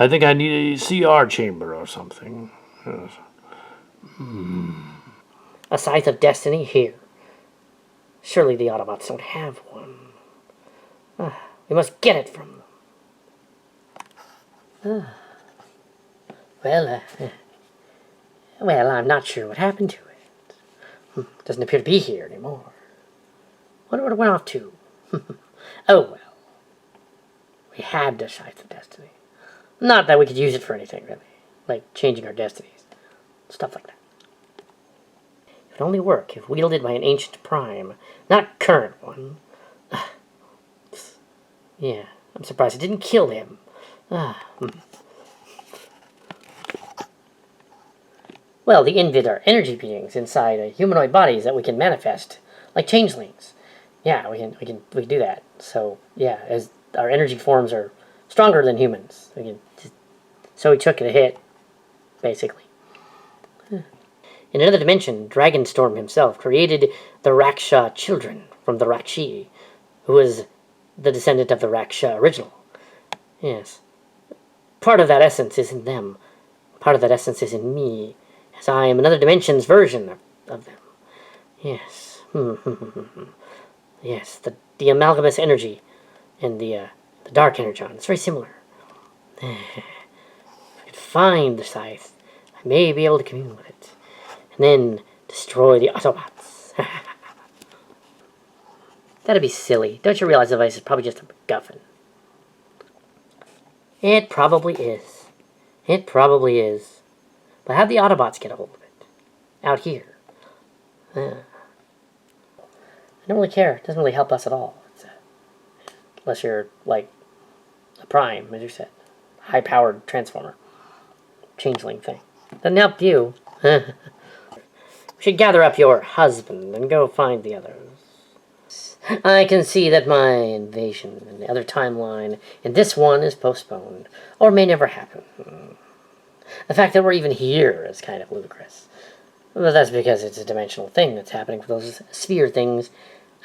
I think I need a CR chamber or something. A Scythe of Destiny here. Surely the Autobots don't have one. We must get it from them. Well, I'm not sure what happened to it. Doesn't appear to be here anymore. Wonder what it went off to. Oh well. We had the Scythe of Destiny. Not that we could use it for anything, really. Like changing our destinies. Stuff like that. It would only work if wielded by an ancient prime, not current one. Yeah, I'm surprised it didn't kill him. Well, the Invid are energy beings inside humanoid bodies that we can manifest, like changelings. Yeah, we can do that. So yeah, as our energy forms are stronger than humans, so we took a hit, basically. In another dimension, Dragonstorm himself created the Raksha children from the Arcee, who was the descendant of the Raksha original. Yes. Part of that essence is in them. Part of that essence is in me, as I am another dimension's version of them. Yes. Yes, the amalgamous energy and the dark energon. It's very similar. If I could find the Scythe, I may be able to commune with it. And then destroy the Autobots. That'd be silly. Don't you realize the device is probably just a MacGuffin? It probably is. It probably is. But how'd the Autobots get a hold of it? Out here. I don't really care. It doesn't really help us at all. Unless you're, like, a prime, as you said. High-powered transformer. Changeling thing. Doesn't help you. We should gather up your husband and go find the others. I can see that my invasion in the other timeline in this one is postponed, or may never happen. The fact that we're even here is kind of ludicrous. But that's because it's a dimensional thing that's happening for those sphere things.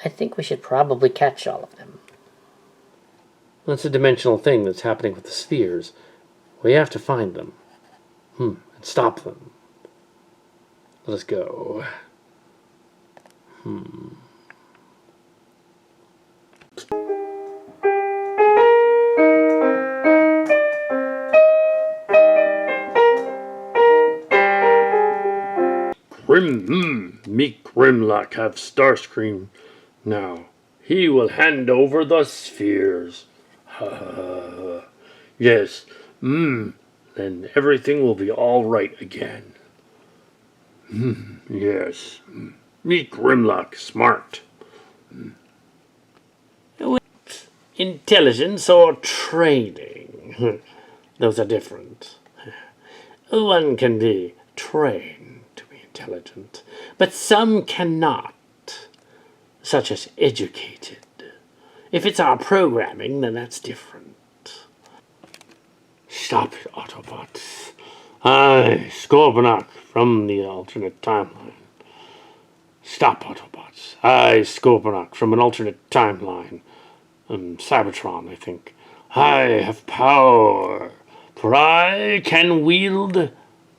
I think we should probably catch all of them. That's a dimensional thing that's happening with the spheres. We have to find them. And stop them. Let us go. Me Grimlock have Starscream. Now, he will hand over the spheres. Yes, then everything will be all right again. Yes, me Grimlock, smart. Intelligence or training? Those are different. One can be trained to be intelligent, but some cannot, such as educated. If it's our programming, then that's different. Stop it, Autobots. I, Scorponok, from the alternate timeline. Stop, Autobots. I, Scorponok, from an alternate timeline. Cybertron, I think. I have power, for I can wield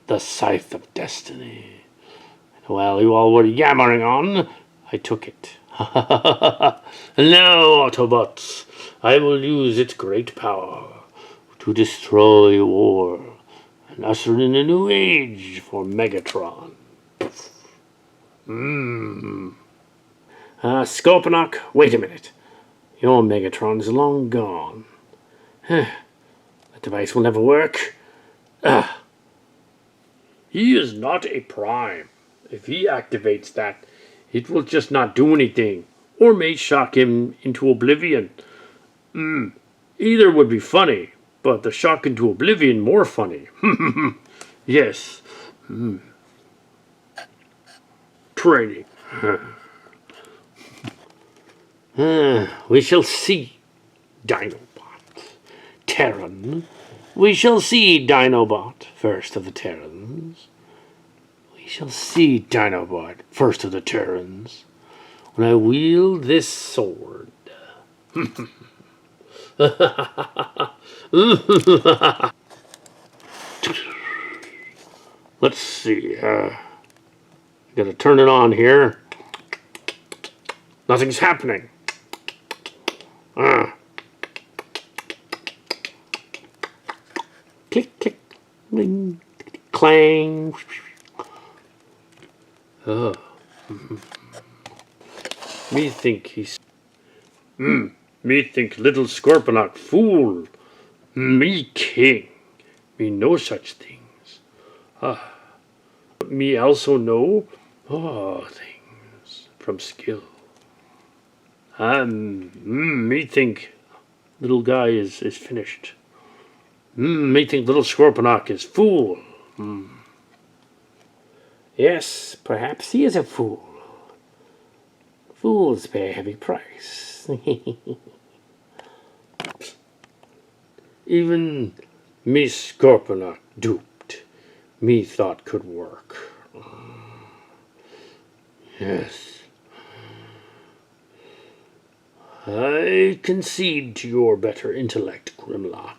the Scythe of Destiny. And while you all were yammering on, I took it. Now, Autobots, I will use its great power to destroy war and usher in a new age for Megatron. Scorponok, wait a minute. Your Megatron is long gone. That device will never work. He is not a prime. If he activates that, it will just not do anything, or may shock him into oblivion. Either would be funny, but the shock into oblivion more funny. Yes. Training. We shall see, Dinobot. Terran. We shall see Dinobot, first of the Terrans. We shall see Dinobot, first of the Terrans, when I wield this sword. Let's see. Gotta turn it on here. Nothing's happening. Click, click, bling, clang. Me think he's... Me think little Scorponok fool. Me king. Me know such things. Me also know things from skill. Me think little guy is finished. Me think little Scorponok is fool. Yes, perhaps he is a fool. Fools pay a heavy price. Even me Scorponok duped. Me thought could work. Yes. I concede to your better intellect, Grimlock.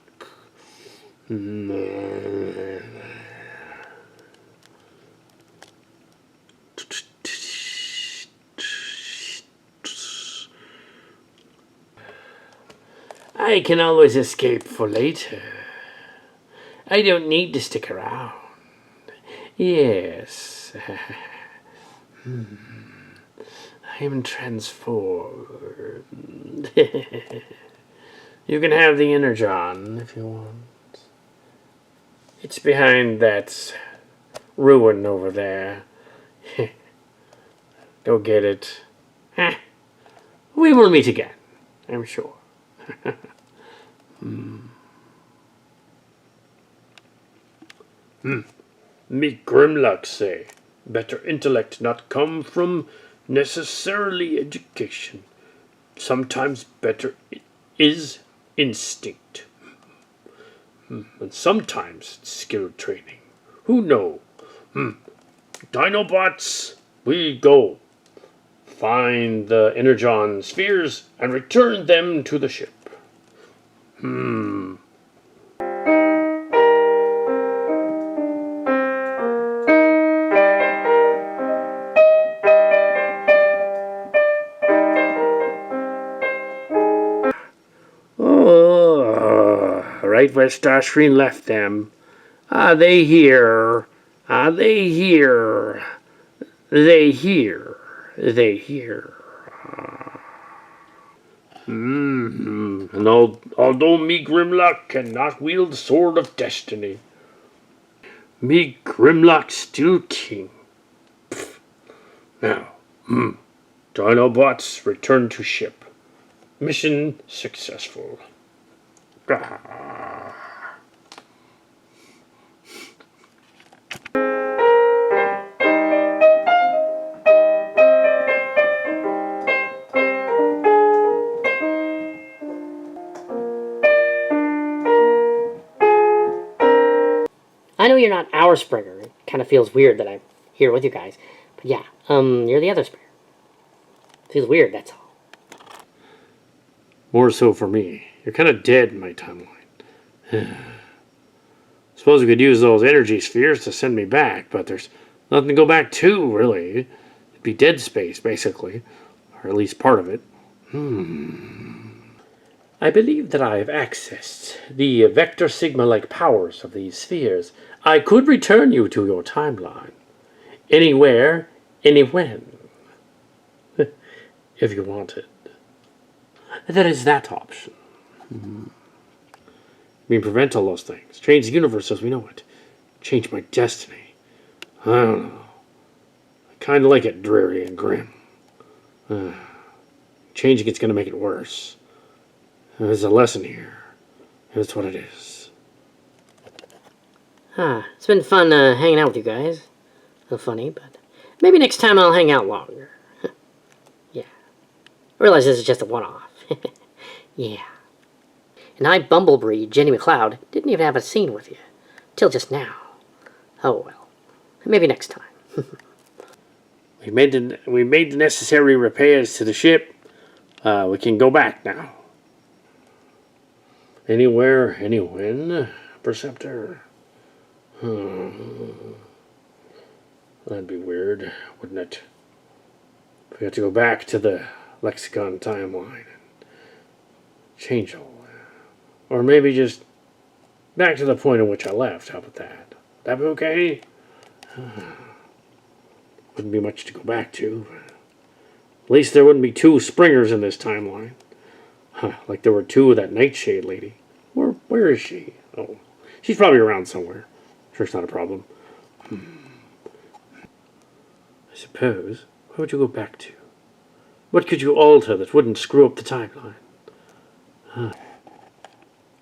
I can always escape for later. I don't need to stick around. Yes. I am transformed. You can have the energon if you want. It's behind that ruin over there. Go get it. We will meet again, I'm sure. Me Grimlock say, better intellect not come from necessarily education. Sometimes better is instinct. And sometimes it's skill training. Who know? Dinobots, we go. Find the energon spheres and return them to the ship. Oh, right where Starscream left them. Are they here? Are they here? They here. They here. And although me Grimlock cannot wield the sword of destiny, me Grimlock still king. Now, Dinobots return to ship. Mission successful. I know you're not our Springer. It kind of feels weird that I'm here with you guys. But yeah, you're the other Springer. Feels weird, that's all. More so for me. You're kind of dead in my timeline. Suppose we could use those energy spheres to send me back, but there's nothing to go back to, really. It'd be dead space, basically. Or at least part of it. I believe that I have accessed the vector sigma-like powers of these spheres. I could return you to your timeline. Anywhere, anywhen. If you wanted. There is that option. I mean, prevent all those things. Change the universe as we know it. Change my destiny. I don't know. I kind of like it dreary and grim. Changing it's going to make it worse. There's a lesson here. That's what it is. It's been fun hanging out with you guys. So funny, but maybe next time I'll hang out longer. Yeah. I realize this is just a one-off. Yeah. And I, Bumble Brie, Jennah McLeod, didn't even have a scene with you. Till just now. Oh well. Maybe next time. We made the necessary repairs to the ship. We can go back now. Anywhere, anywhen, Perceptor. That'd be weird, wouldn't it? If we had to go back to the Lexicon timeline and change all that. Or maybe just back to the point at which I left. How about that? That be okay? Wouldn't be much to go back to. At least there wouldn't be two Springers in this timeline. Like there were two of that Nightshade lady. Where is she? Oh, she's probably around somewhere. Sure, it's not a problem. I suppose. Where would you go back to? What could you alter that wouldn't screw up the timeline?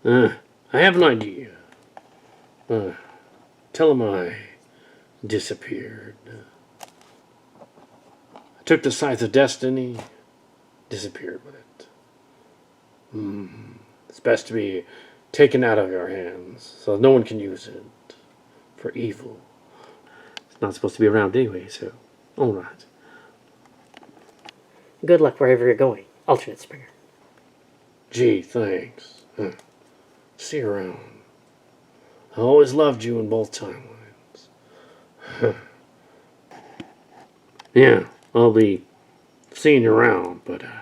I have an idea. Tell him I disappeared. I took the Scythe of Destiny, disappeared with it. It's best to be taken out of your hands, so no one can use it for evil. It's not supposed to be around anyway, so alright. Good luck wherever you're going, alternate Springer. Gee, thanks. See you around. I always loved you in both timelines. Yeah, I'll be seeing you around, but yeah.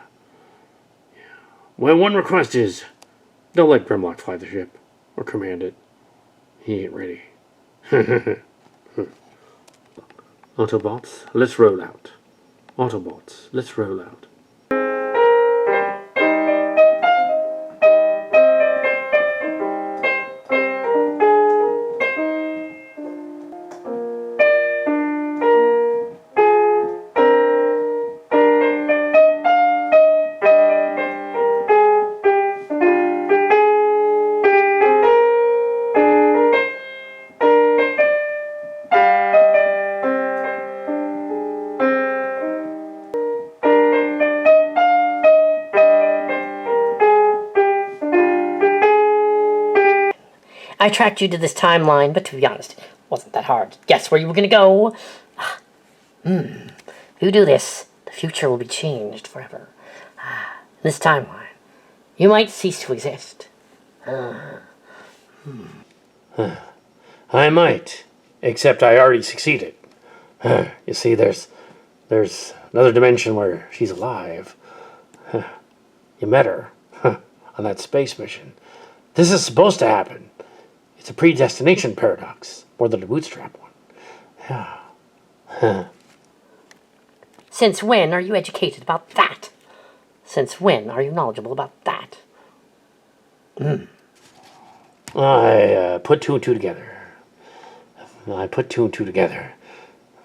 My one request is, don't let Grimlock fly the ship, or command it. He ain't ready. Autobots, let's roll out. Autobots, let's roll out. I tracked you to this timeline, but to be honest, it wasn't that hard. Guess where you were gonna go? If you do this, the future will be changed forever. In this timeline, you might cease to exist. I might, except I already succeeded. You see, there's another dimension where she's alive. You met her on that space mission. This is supposed to happen. It's a predestination paradox, more than a bootstrap one. Yeah. Since when are you educated about that? Since when are you knowledgeable about that? I put two and two together.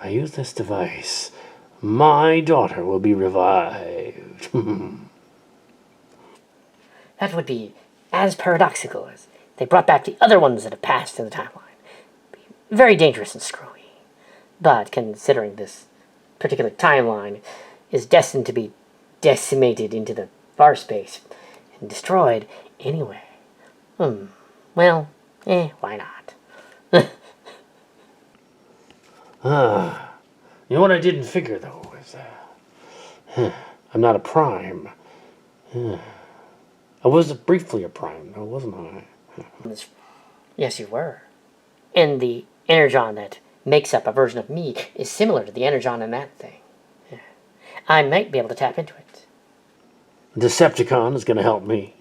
I use this device. My daughter will be revived. That would be as paradoxical as they brought back the other ones that have passed in the timeline. Be very dangerous and screwy. But considering this particular timeline is destined to be decimated into the far space and destroyed anyway. Well, why not? You know what I didn't figure, though, is I'm not a prime. I was briefly a prime, though, wasn't I? Yes, you were. And the energon that makes up a version of me is similar to the energon in that thing. I might be able to tap into it. Decepticon is going to help me.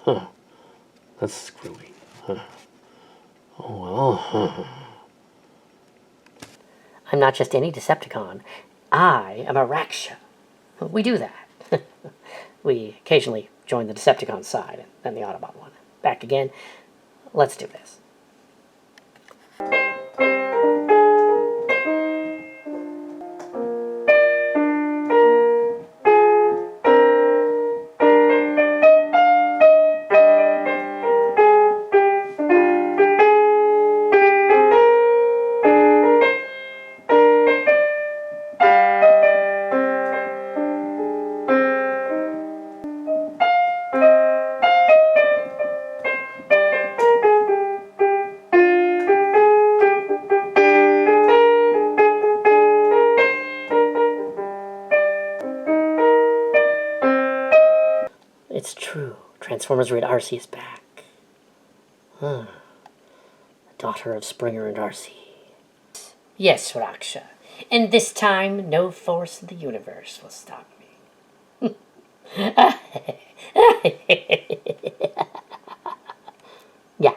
That's screwy. Oh, well. I'm not just any Decepticon. I am Arachnia. We do that. We occasionally join the Decepticon side and then the Autobot one. Back again. Let's do this. It's true. Transformers Raid Arcee is back. The daughter of Springer and Arcee. Yes, Raksha. And this time, no force in the universe will stop me. Yeah.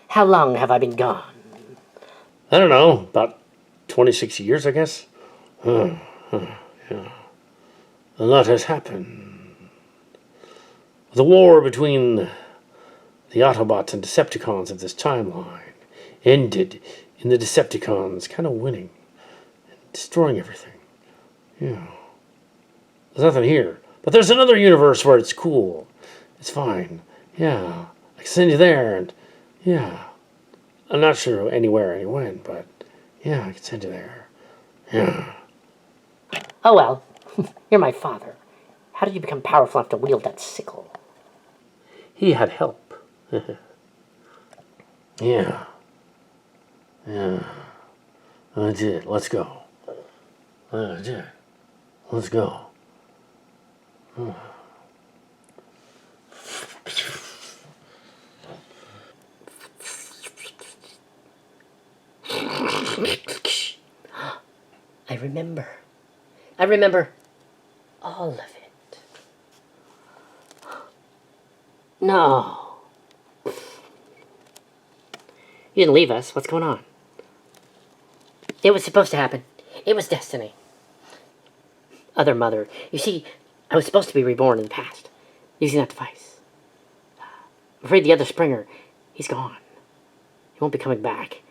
How long have I been gone? I don't know, about 26 years, I guess. Yeah. A lot has happened. The war between the Autobots and Decepticons of this timeline ended in the Decepticons kind of winning and destroying everything. Yeah. There's nothing here. But there's another universe where it's cool. It's fine. Yeah. I can send you there, and yeah. I'm not sure anywhere, any when, but yeah, I can send you there. Yeah. Oh well. You're my father. How did you become powerful enough to wield that sickle? He had help. Yeah. I did. Let's go. I did. Let's go. I remember all of it. No. You didn't leave us. What's going on? It was supposed to happen. It was destiny. Other mother. You see, I was supposed to be reborn in the past, using that device. I'm afraid the other Springer, he's gone. He won't be coming back.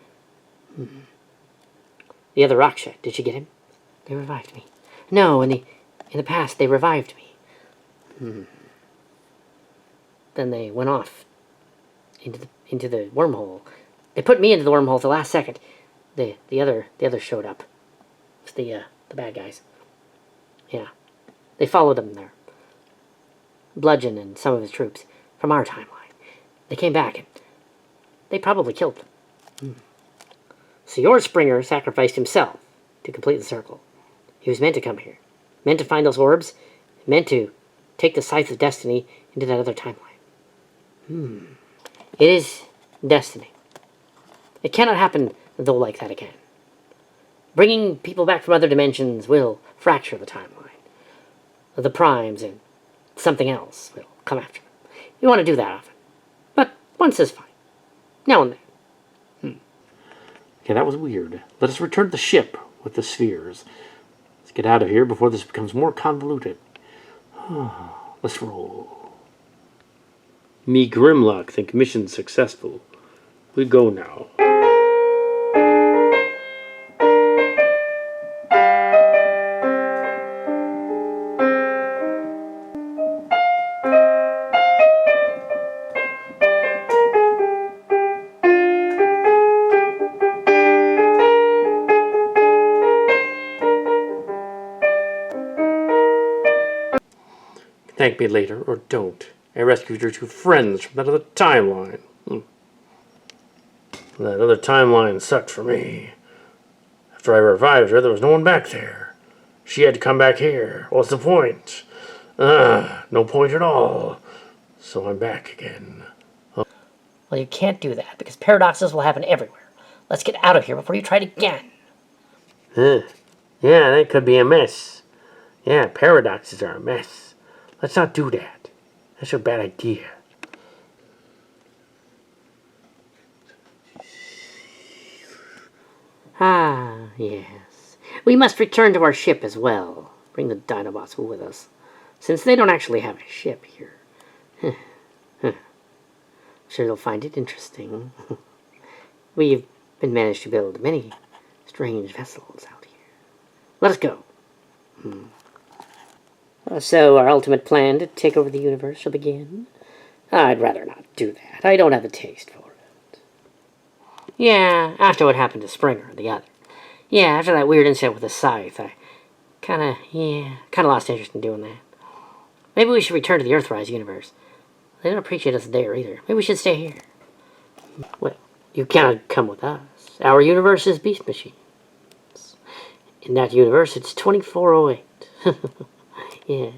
The other Raksha, did you get him? They revived me. No, in the past, they revived me. Then they went off into the wormhole. They put me into the wormhole at the last second. The other showed up. It's the bad guys. Yeah. They followed him there. Bludgeon and some of his troops from our timeline. They came back and they probably killed them. So your Springer sacrificed himself to complete the circle. He was meant to come here, meant to find those orbs, meant to take the Scythe of Destiny into that other timeline. It is destiny. It cannot happen, though, like that again. Bringing people back from other dimensions will fracture the timeline. The primes and something else will come after them. You want to do that often. But once is fine. Now and then. Okay, that was weird. Let us return to the ship with the spheres. Let's get out of here before this becomes more convoluted. Let's roll. Me Grimlock think mission successful. We go now. Thank me later, or don't. I rescued your two friends from that other timeline. That other timeline sucked for me. After I revived her, there was no one back there. She had to come back here. What's the point? No point at all. So I'm back again. Well, you can't do that, because paradoxes will happen everywhere. Let's get out of here before you try it again. Yeah, that could be a mess. Yeah, paradoxes are a mess. Let's not do that. That's a bad idea. Ah, yes. We must return to our ship as well. Bring the Dinobots with us, since they don't actually have a ship here. I'm sure they'll find it interesting. We've been managed to build many strange vessels out here. Let us go. So our ultimate plan to take over the universe shall begin? I'd rather not do that. I don't have a taste for it. Yeah, after what happened to Springer and the other. Yeah, after that weird incident with the Scythe, I kinda lost interest in doing that. Maybe we should return to the Earthrise universe. They don't appreciate us there either. Maybe we should stay here. Well, you cannot come with us. Our universe is Beast Machines. In that universe, it's 2408. Yeah.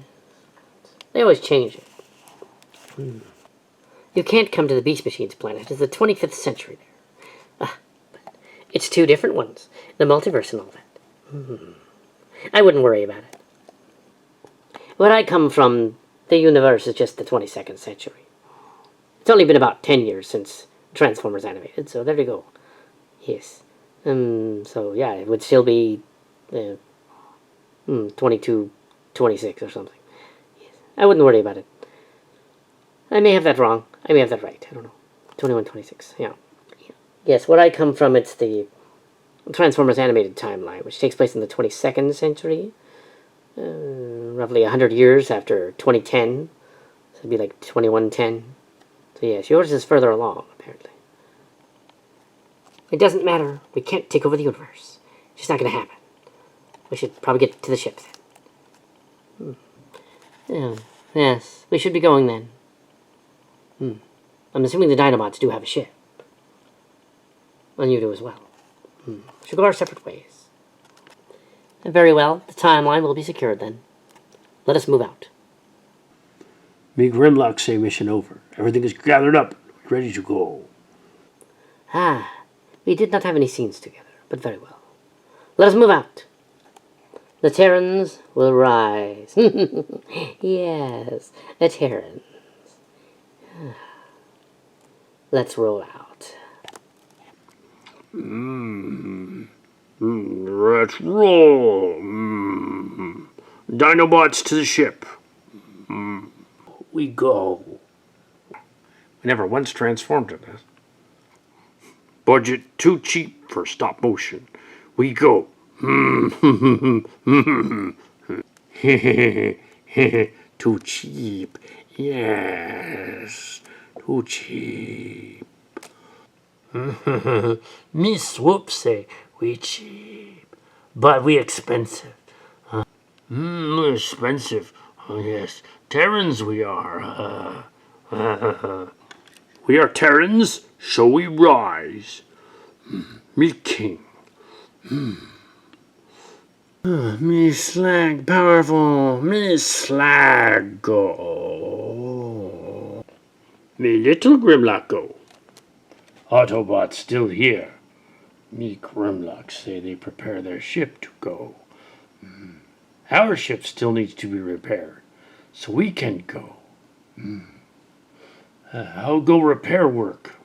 They always change it. You can't come to the Beast Machines planet. It's the 25th century there. But it's two different ones. The multiverse and all that. I wouldn't worry about it. Where I come from, the universe is just the 22nd century. It's only been about 10 years since Transformers animated, so there you go. Yes. So, yeah, it would still be 22... 26 or something. Yes. I wouldn't worry about it. I may have that wrong. I may have that right. I don't know. 21, 26. Yeah. Yes, where I come from, it's the Transformers animated timeline, which takes place in the 22nd century. Roughly 100 years after 2010. So it'd be like 2110. So yes, yours is further along, apparently. It doesn't matter. We can't take over the universe. It's just not going to happen. We should probably get to the ship then. Yes, we should be going then. I'm assuming the Dinobots do have a ship. And you do as well. Should go our separate ways. Very well, the timeline will be secured then. Let us move out. Me Grimlock say mission over. Everything is gathered up, ready to go. We did not have any scenes together, but very well. Let us move out. The Terrans will rise. Yes, the Terrans. Let's roll out. Let's roll. Dinobots to the ship. We go. We never once transformed in this. Budget too cheap for stop motion. We go. Too cheap. Yes. Too cheap. Me swoop say we cheap, but we expensive. Expensive. Oh, yes. Terrans we are. We are Terrans, so we rise. me king. Me slag powerful, me slag go. Me little Grimlock go. Autobots still here. Me Grimlocks say they prepare their ship to go. Our ship still needs to be repaired, so we can go. I'll go repair work.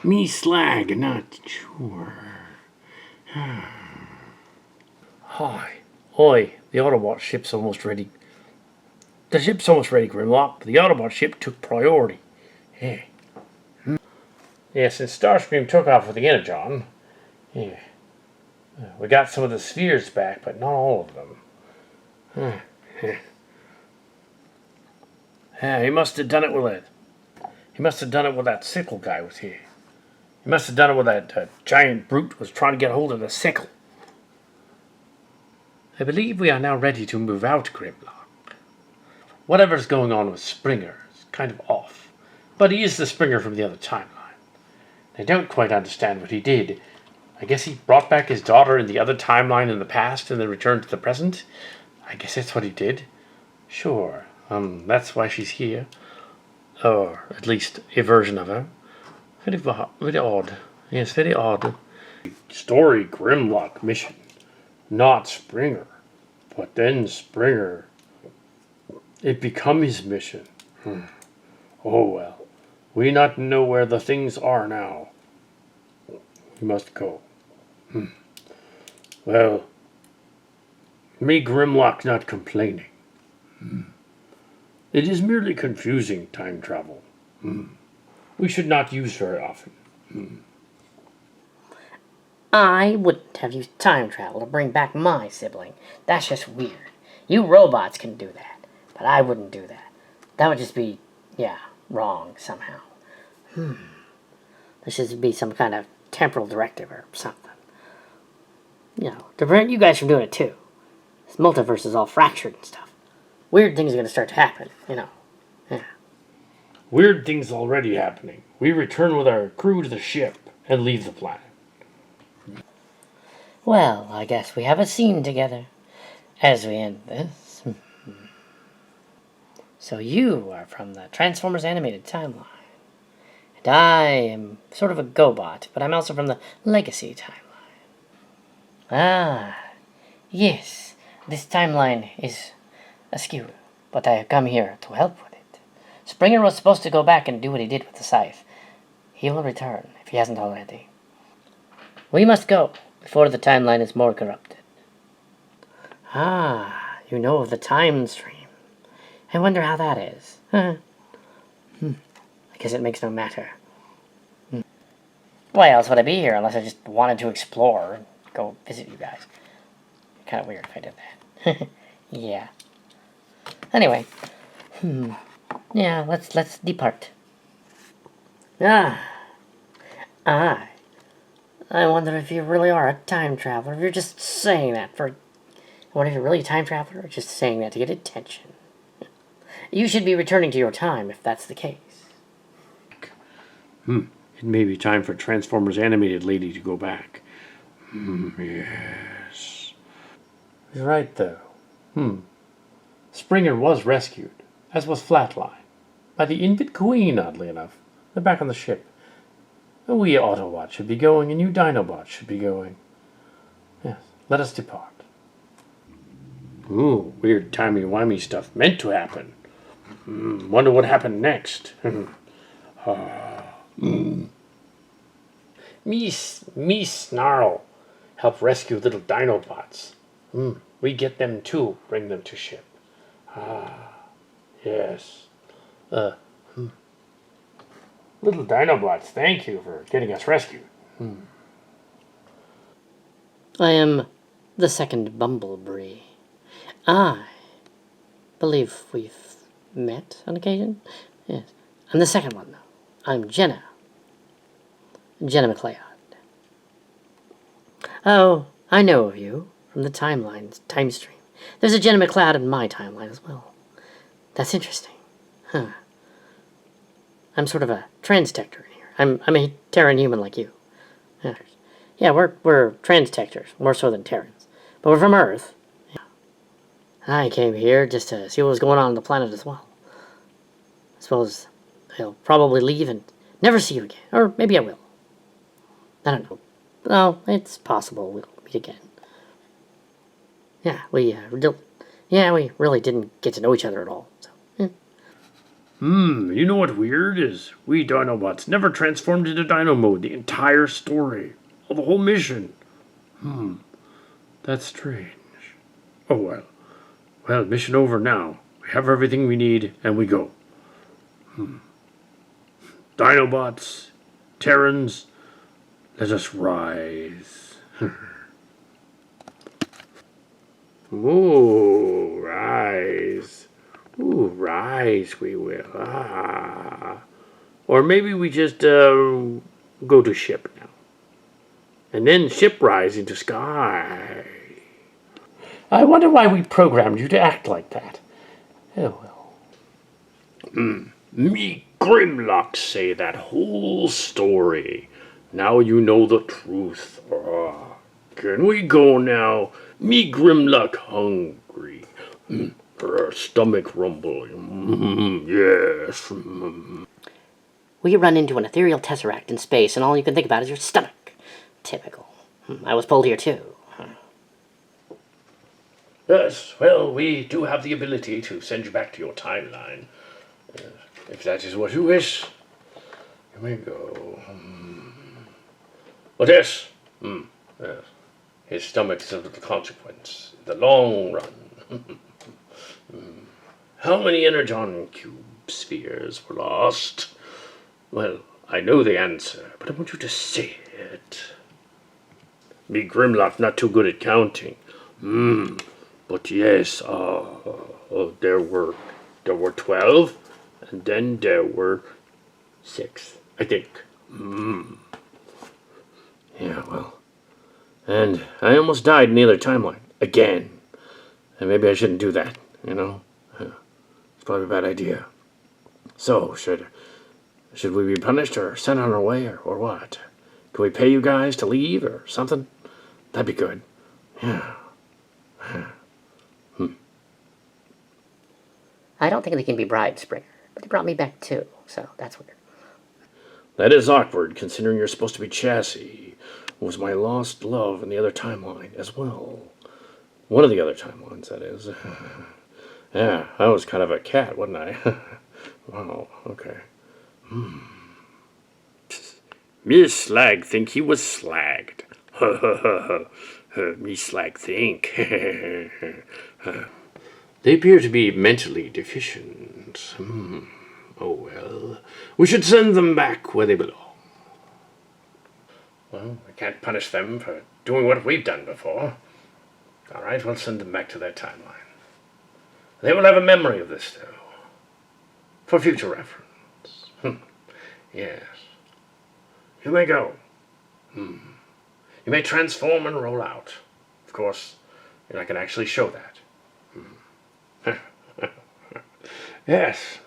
Me slag, not sure. Hi. Oi, the Autobot ship's almost ready. The ship's almost ready, Grimlock, but the Autobot ship took priority. Yeah. Yeah, since Starscream took off with the energon, yeah, we got some of the spheres back, but not all of them. Yeah, he must have done it with it. He must have done it with that sickle guy was here. He must have done it with that giant brute was trying to get hold of the sickle. I believe we are now ready to move out, Grimlock. Whatever's going on with Springer is kind of off, but he is the Springer from the other timeline. I don't quite understand what he did. I guess he brought back his daughter in the other timeline in the past and then returned to the present. I guess that's what he did. Sure, that's why she's here. Or at least a version of her. Very odd. Yes, very odd. Story Grimlock mission. Not Springer. But then Springer. It become his mission. Oh well. We not know where the things are now. We must go. Well, me Grimlock not complaining. It is merely confusing time travel. We should not use very often. I wouldn't have used time travel to bring back my sibling. That's just weird. You robots can do that, but I wouldn't do that. That would just be, wrong somehow. There should be some kind of temporal directive or something. To prevent you guys from doing it too. This multiverse is all fractured and stuff. Weird things are going to start to happen, Yeah. Weird things already happening. We return with our crew to the ship and leave the planet. Well, I guess we have a scene together as we end this. So you are from the Transformers animated timeline. And I am sort of a GoBot, but I'm also from the Legacy timeline. Ah, yes, this timeline is askew, but I have come here to help with it. Springer was supposed to go back and do what he did with the Scythe. He will return, if he hasn't already. We must go, before the timeline is more corrupted. Ah, you know of the time stream. I wonder how that is. I guess it makes no matter. Why else would I be here unless I just wanted to explore and go visit you guys? Kind of weird if I did that. Yeah. Anyway. Yeah, let's depart. I wonder if you really are a time traveler. If you're just saying that I wonder if you're really a time traveler or just saying that to get attention. You should be returning to your time if that's the case. It may be time for Transformers animated lady to go back. Yes. You're right, though. Springer was rescued, as was Flatline, by the Invid Queen, oddly enough. They're back on the ship. We Autobots should be going, and you Dinobots should be going. Yes, let us depart. Ooh, weird timey-wimey stuff meant to happen. Wonder what happened next. Me Snarl help rescue little Dinobots. We get them too, bring them to ship. Yes. Little Dinobots, thank you for getting us rescued. I am the second Bumble Brie. I believe we've met on occasion. Yes. I'm the second one, though. I'm Jennah McLeod. Oh, I know of you from the time stream. There's a Jennah McLeod in my timeline as well. That's interesting. I'm sort of a transtector in here. I'm a Terran human like you. Yeah, we're transtectors, more so than Terrans. But we're from Earth. Yeah. I came here just to see what was going on the planet as well. I suppose I'll probably leave and never see you again. Or maybe I will. I don't know. Well, it's possible we'll meet again. Yeah, we really didn't get to know each other at all. So, You know what weird is? We Dinobots never transformed into Dino mode the entire story. Of the whole mission. That's strange. Oh well. Well, mission over now. We have everything we need, and we go. Dinobots, Terrans, let us rise. Ooh, rise. Ooh, rise we will. Ah. Or maybe we just go to ship now. And then ship rise into sky. I wonder why we programmed you to act like that. Oh well. Me Grimlock say that whole story. Now you know the truth. Can we go now? Me Grimlock hungry. Her stomach rumbling. Yes. well, you run into an ethereal tesseract in space, and all you can think about is your stomach. Typical. I was pulled here too. Yes, well, we do have the ability to send you back to your timeline. If that is what you wish. Here we go. But yes. Yes. His stomach is of the consequence. In the long run. How many energon cube spheres were lost? Well, I know the answer, but I want you to say it. Me Grimlock not too good at counting. But yes, there were 12, and then there were 6, I think. Yeah, well. And I almost died in the other timeline. Again. And maybe I shouldn't do that, you know? It's probably a bad idea. So, should we be punished or sent on our way or what? Can we pay you guys to leave or something? That'd be good. Yeah. I don't think they can be bribed, Springer. But they brought me back too, so that's weird. That is awkward, considering you're supposed to be Chassis, who was my lost love in the other timeline as well. One of the other timelines, that is. Yeah, I was kind of a cat, wasn't I? Wow, okay. Me Slag think he was slagged. Me Slag think. They appear to be mentally deficient. Oh well. We should send them back where they belong. Well, we can't punish them for doing what we've done before. Alright, we'll send them back to their timeline. They will have a memory of this, though. For future reference. Yes. You may go. You may transform and roll out. Of course, I can actually show that. Yes.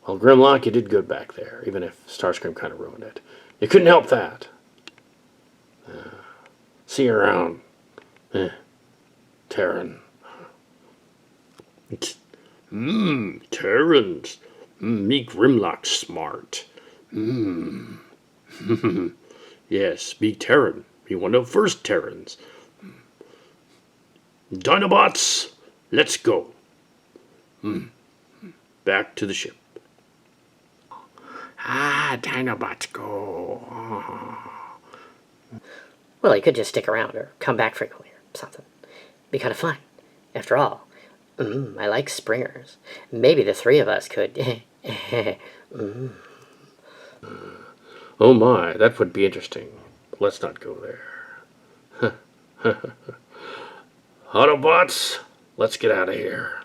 Well, Grimlock, you did good back there, even if Starscream kind of ruined it. You couldn't help that. See you around. Terran. Terrans. Me Grimlock's smart. Yes, be Terran. Be one of the first Terrans. Dinobots, let's go. Back to the ship. Dinobots go. Well, you could just stick around or come back frequently or something. Be kind of fun. After all, I like Springers. Maybe the three of us could. Oh my, that would be interesting. Let's not go there. Autobots, let's get out of here.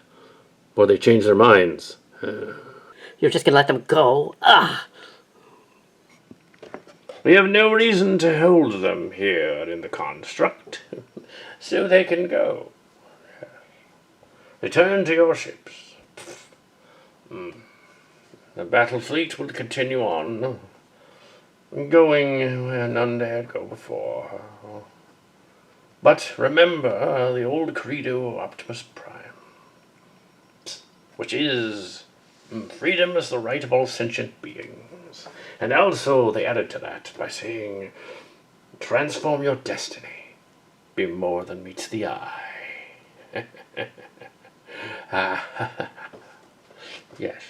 Or they change their minds. You're just gonna let them go? We have no reason to hold them here in the construct. So they can go. Return to your ships. The battle fleet will continue on, going where none dared go before. But remember the old credo of Optimus Prime, which is freedom is the right of all sentient beings. And also they added to that by saying, transform your destiny, be more than meets the eye. Yes.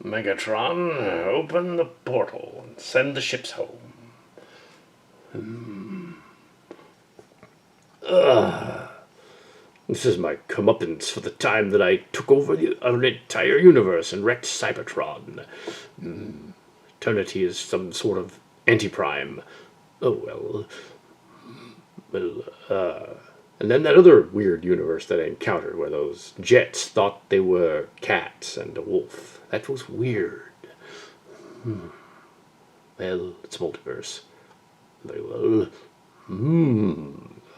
Megatron, open the portal and send the ships home. This is my comeuppance for the time that I took over the entire universe and wrecked Cybertron. Eternity is some sort of anti-prime. Oh, well. And then that other weird universe that I encountered where those jets thought they were cats and a wolf. That was weird. Well, it's multiverse. Very well.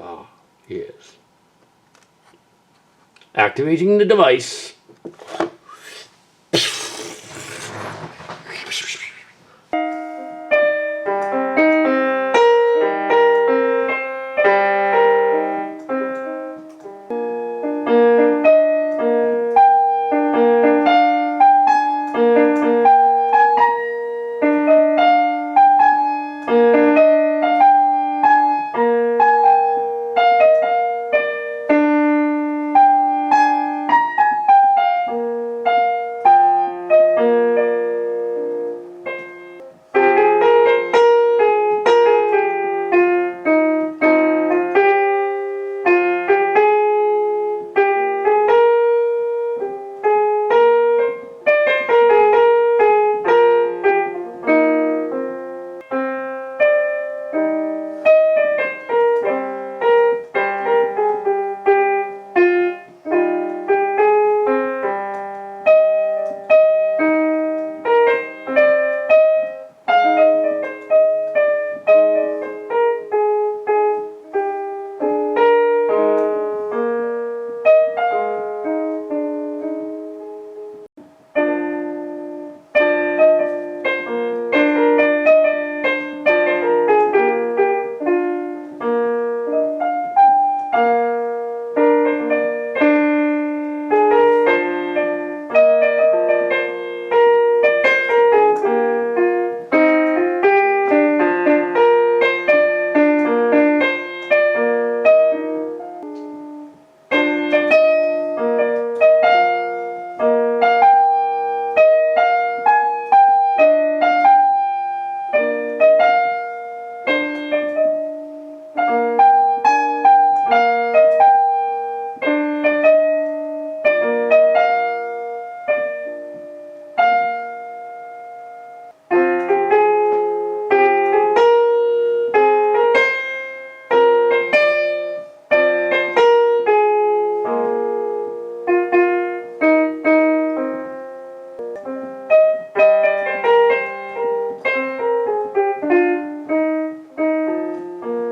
Ah, yes. Activating the device.